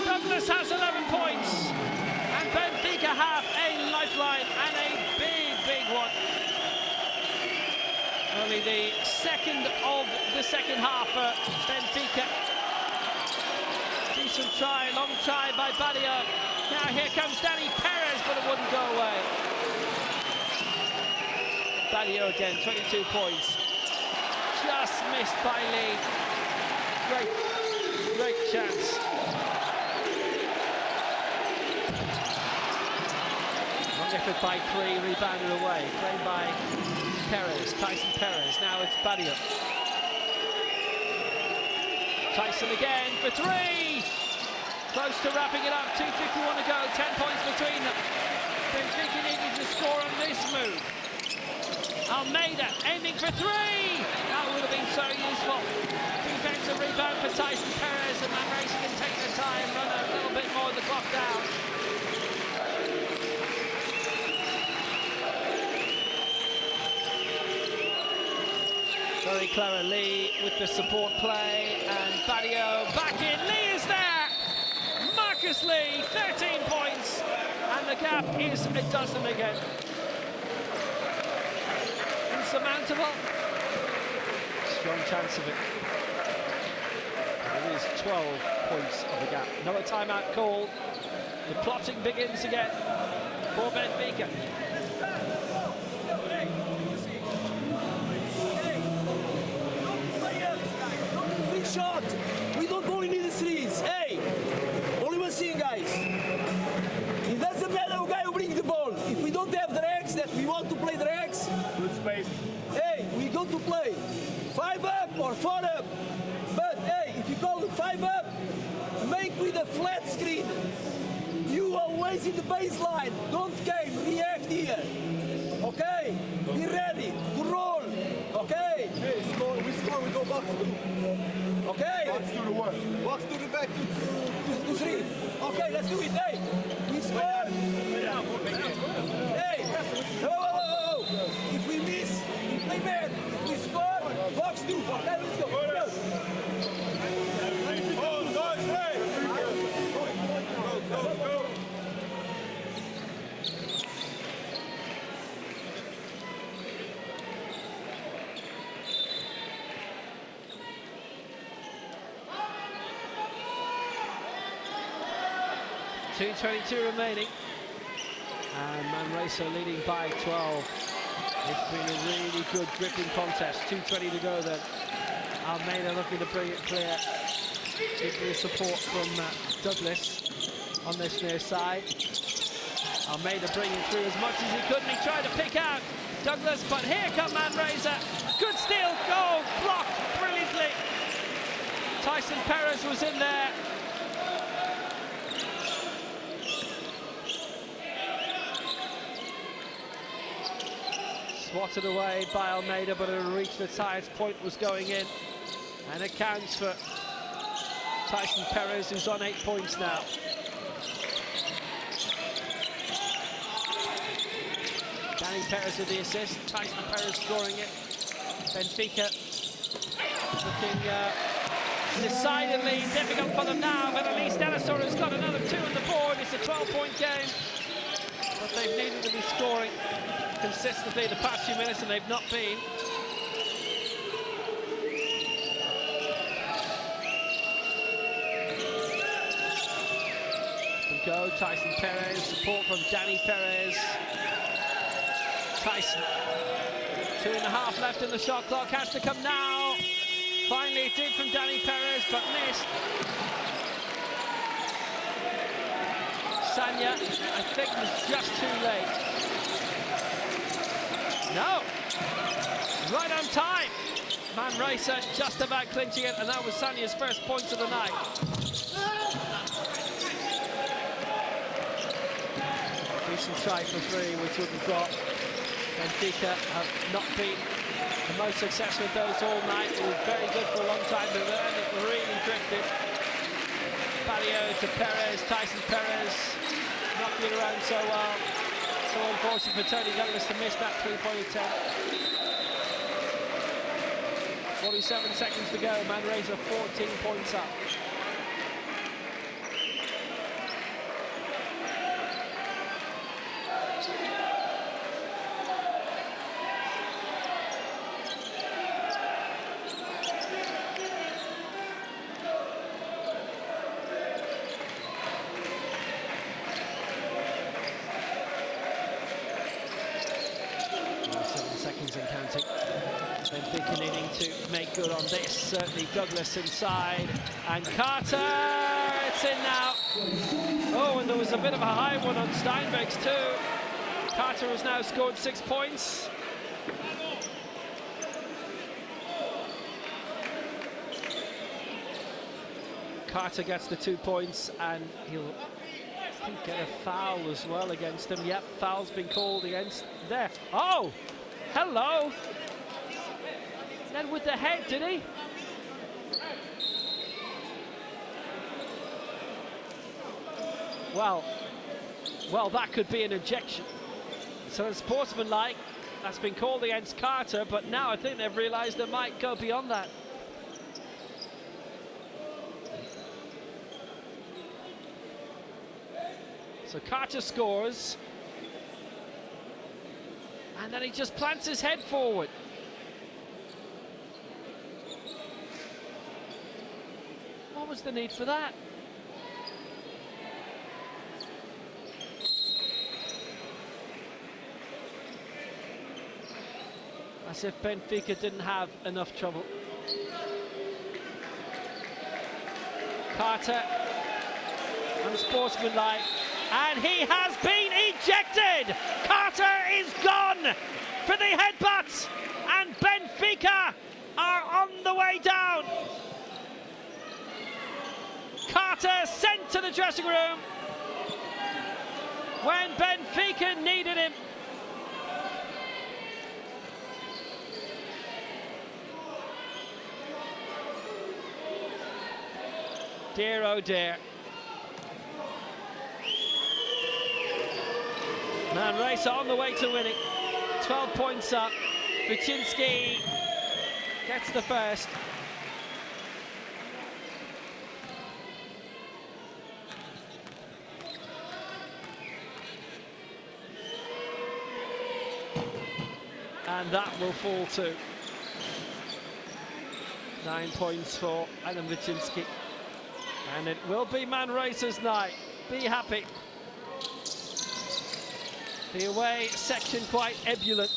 S1: Douglas has 11 points, and Benfica have a lifeline, and a big one. Only the second of the second half for Benfica. Decent try, long try by Badio. Now here comes Danny Perez, but it wouldn't go away. Badio again, 22 points. Just missed by Lee. Great chance. Long effort by 3, rebounded away. Played by Perez, Tyson Perez. Now it's Badio. Tyson again for 3. Close to wrapping it up, 2:51 to go, 10 points between them. Benfica needed to score on this move. Almeida aiming for 3! That would have been so useful. Defensive rebound for Tyson Perez, and Manresa can take their time, run a little bit more of the clock down. Very clever Lee with the support play, and Badio back in. Lee is there! Marcus Lee, 13 points, and the gap is a dozen again. Insurmountable. Strong chance of it. It is 12 points of the gap. Another timeout call. The plotting begins again for Benfica.
S3: Free shot. We don't only need the threes. Hey, only one thing, guys. It doesn't matter who guy who brings the ball. If we don't have the Rex that we want to play the Rex,
S6: Good space.
S3: hey, we go to play 5 up or 4 up. But hey, if you call it 5 up, make with a flat screen. You always in the baseline. Don't game, react here. Okay? Be Box to the back to three. Okay, let's do it. Hey, we score. Hey, whoa. If we miss, we play bad. If we score, box two. Okay, let's go. Go.
S1: 2:22 remaining, and Manresa leading by 12. It's been a really good gripping contest. 2:20 to go then. Almeida looking to bring it clear. Big support from Douglas on this near side. Almeida bringing through as much as he could, and he tried to pick out Douglas, but here come Manresa. Good steal, goal, blocked brilliantly. Tyson Perez was in there. Swatted away by Almeida, but it reached its highest point, was going in. And it counts for Tyson Perez, who's on 8 points now. Danny Perez with the assist, Tyson Perez scoring it. Benfica looking decidedly difficult for them now, but at least Elasora's got another 2 on the board. It's a 12-point game, but they've needed to be scoring consistently the past few minutes, and they've not been. Go, Tyson Perez, support from Danny Perez. Tyson, 2.5 left in the shot clock, has to come now. Finally it did from Danny Perez, but missed. Sanya, I think, was just too late. No, right on time. Manresa just about clinching it, and that was Sanya's first point of the night. Decent try for 3, which would have got. Benfica have not been the most successful with those all night. It was very good for a long time, but then it really drifted. Patio to Perez, Tyson Perez, not been around so well. So unfortunate for Tony Douglas to miss that 3-point attempt. 47 seconds to go, Manresa 14 points up. Benfica needing to make good on this. Certainly Douglas inside, and Carter, it's in now. Oh, and there was a bit of a high one on Steinberg's too. Carter has now scored 6 points. Carter gets the 2 points, and he'll get a foul as well against him. Yep, foul's been called against there. Oh, hello. Then with the head, did he? Well, that could be an ejection. So it's sportsmanlike. That's been called against Carter, but now I think they've realised it might go beyond that. So Carter scores, and then he just plants his head forward. What was the need for that? As if Benfica didn't have enough trouble. Carter, unsportsmanlike, and he has been ejected! Carter is gone for the headbutt, and Benfica are on the way down. Carter sent to the dressing room when Benfica needed him. Dear, oh dear. Manresa on the way to winning. 12 points up. Wycinski gets the first. And that will fall too. 9 points for Adam Wycinski. And it will be Manresa's night. Be happy. The away section quite ebullient.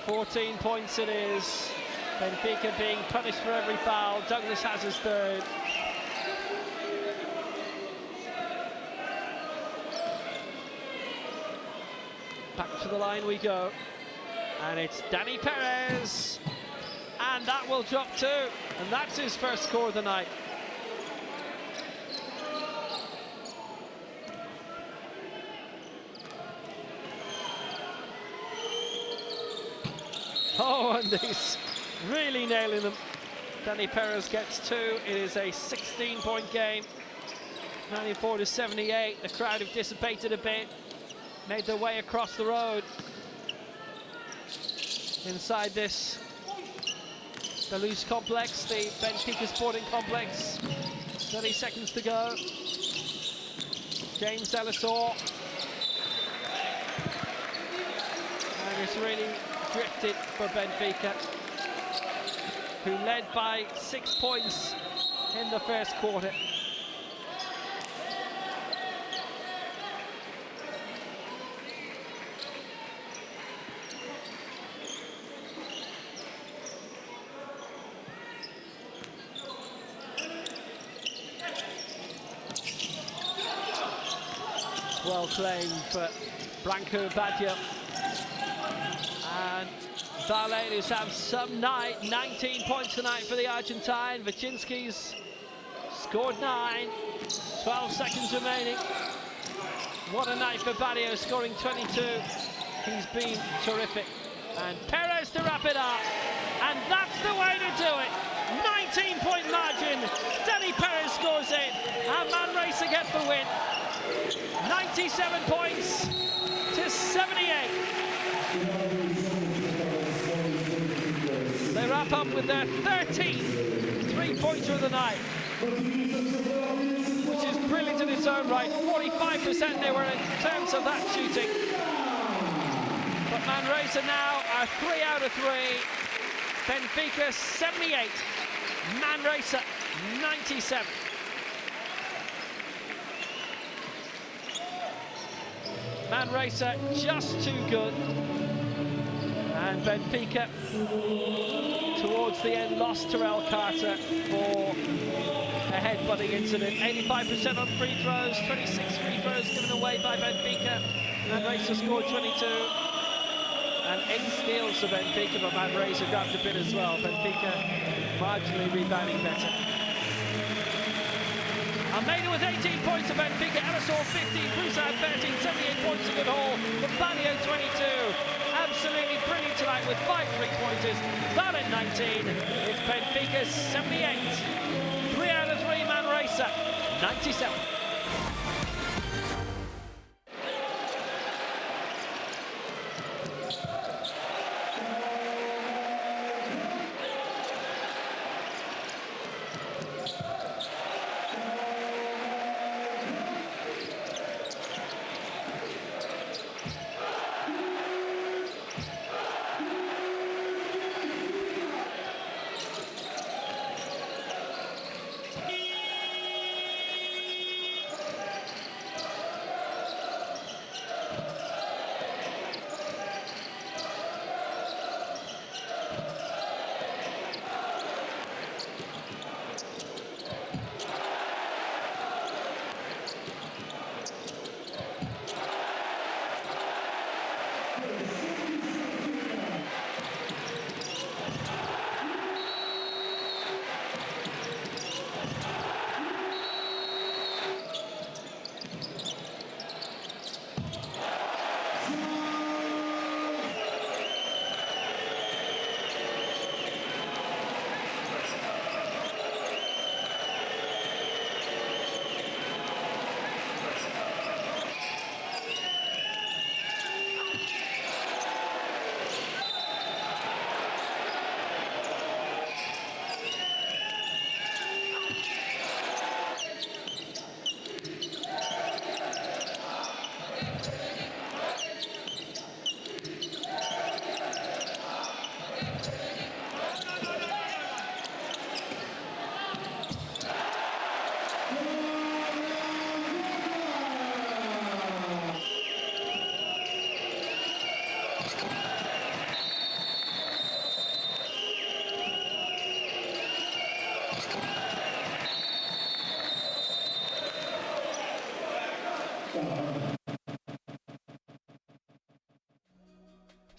S1: 14 points it is. Benfica being punished for every foul. Douglas has his third. Back to the line we go. And it's Danny Perez. And that will drop too. And that's his first score of the night. Oh, and he's really nailing them. Danny Perez gets two. It is a 16-point game. 94 to 78. The crowd have dissipated a bit. Made their way across the road. Inside this Belus complex, the Benfica Sporting Complex. 30 seconds to go. James Delasor. And it's really drifted for Benfica, who led by 6 points in the first quarter. Well claimed for Branco Baggio. And Barley's have some night. 19 points tonight for the Argentine. Wycinski's scored 9. 12 seconds remaining. What a night for Baggio, scoring 22. He's been terrific. And Perez to wrap it up. And that's the way to do it. 19-point margin. Danny Perez scores it. And Manresa get the win. 97 points to 78. They wrap up with their 13th three-pointer of the night, which is brilliant in its own right. 45% they were in terms of that shooting. But Manresa now are 3 out of 3. Benfica 78, Manresa 97. Manresa just too good. And Benfica, towards the end, lost Terrell Carter for a headbutting incident. 85% on free throws, 26 free throws given away by Benfica. Manresa scored 22. And 8 steals for Benfica, but Manresa grabbed a bit as well. Benfica marginally rebounding better. Almeida with 18 points for Benfica, Elisor 15, Broussard 13, 78 points a good haul. Baggio 22. Absolutely brilliant tonight with 5 3-pointers. That at 19. It's Benfica 78. 3 out of 3, Manresa 97.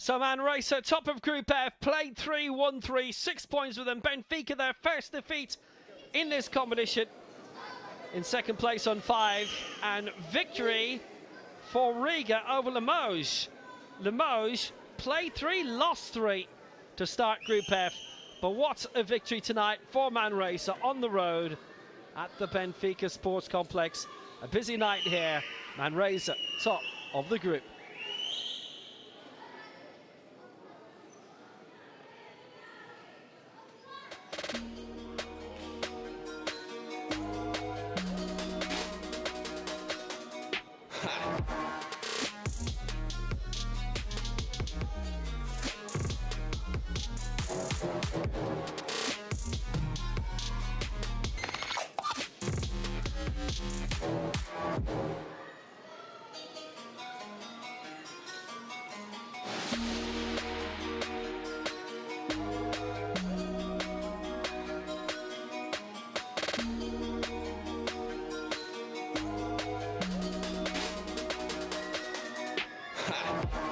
S1: So Manresa, top of Group F, played 3, won 3, 6 points with them. Benfica, their first defeat in this competition, in second place on 5, and victory for Riga over Limoges. Limoges played 3, lost 3 to start Group F, but what a victory tonight for Manresa on the road at the Benfica Sports Complex. A busy night here. Manresa, top of the group.
S8: Ha!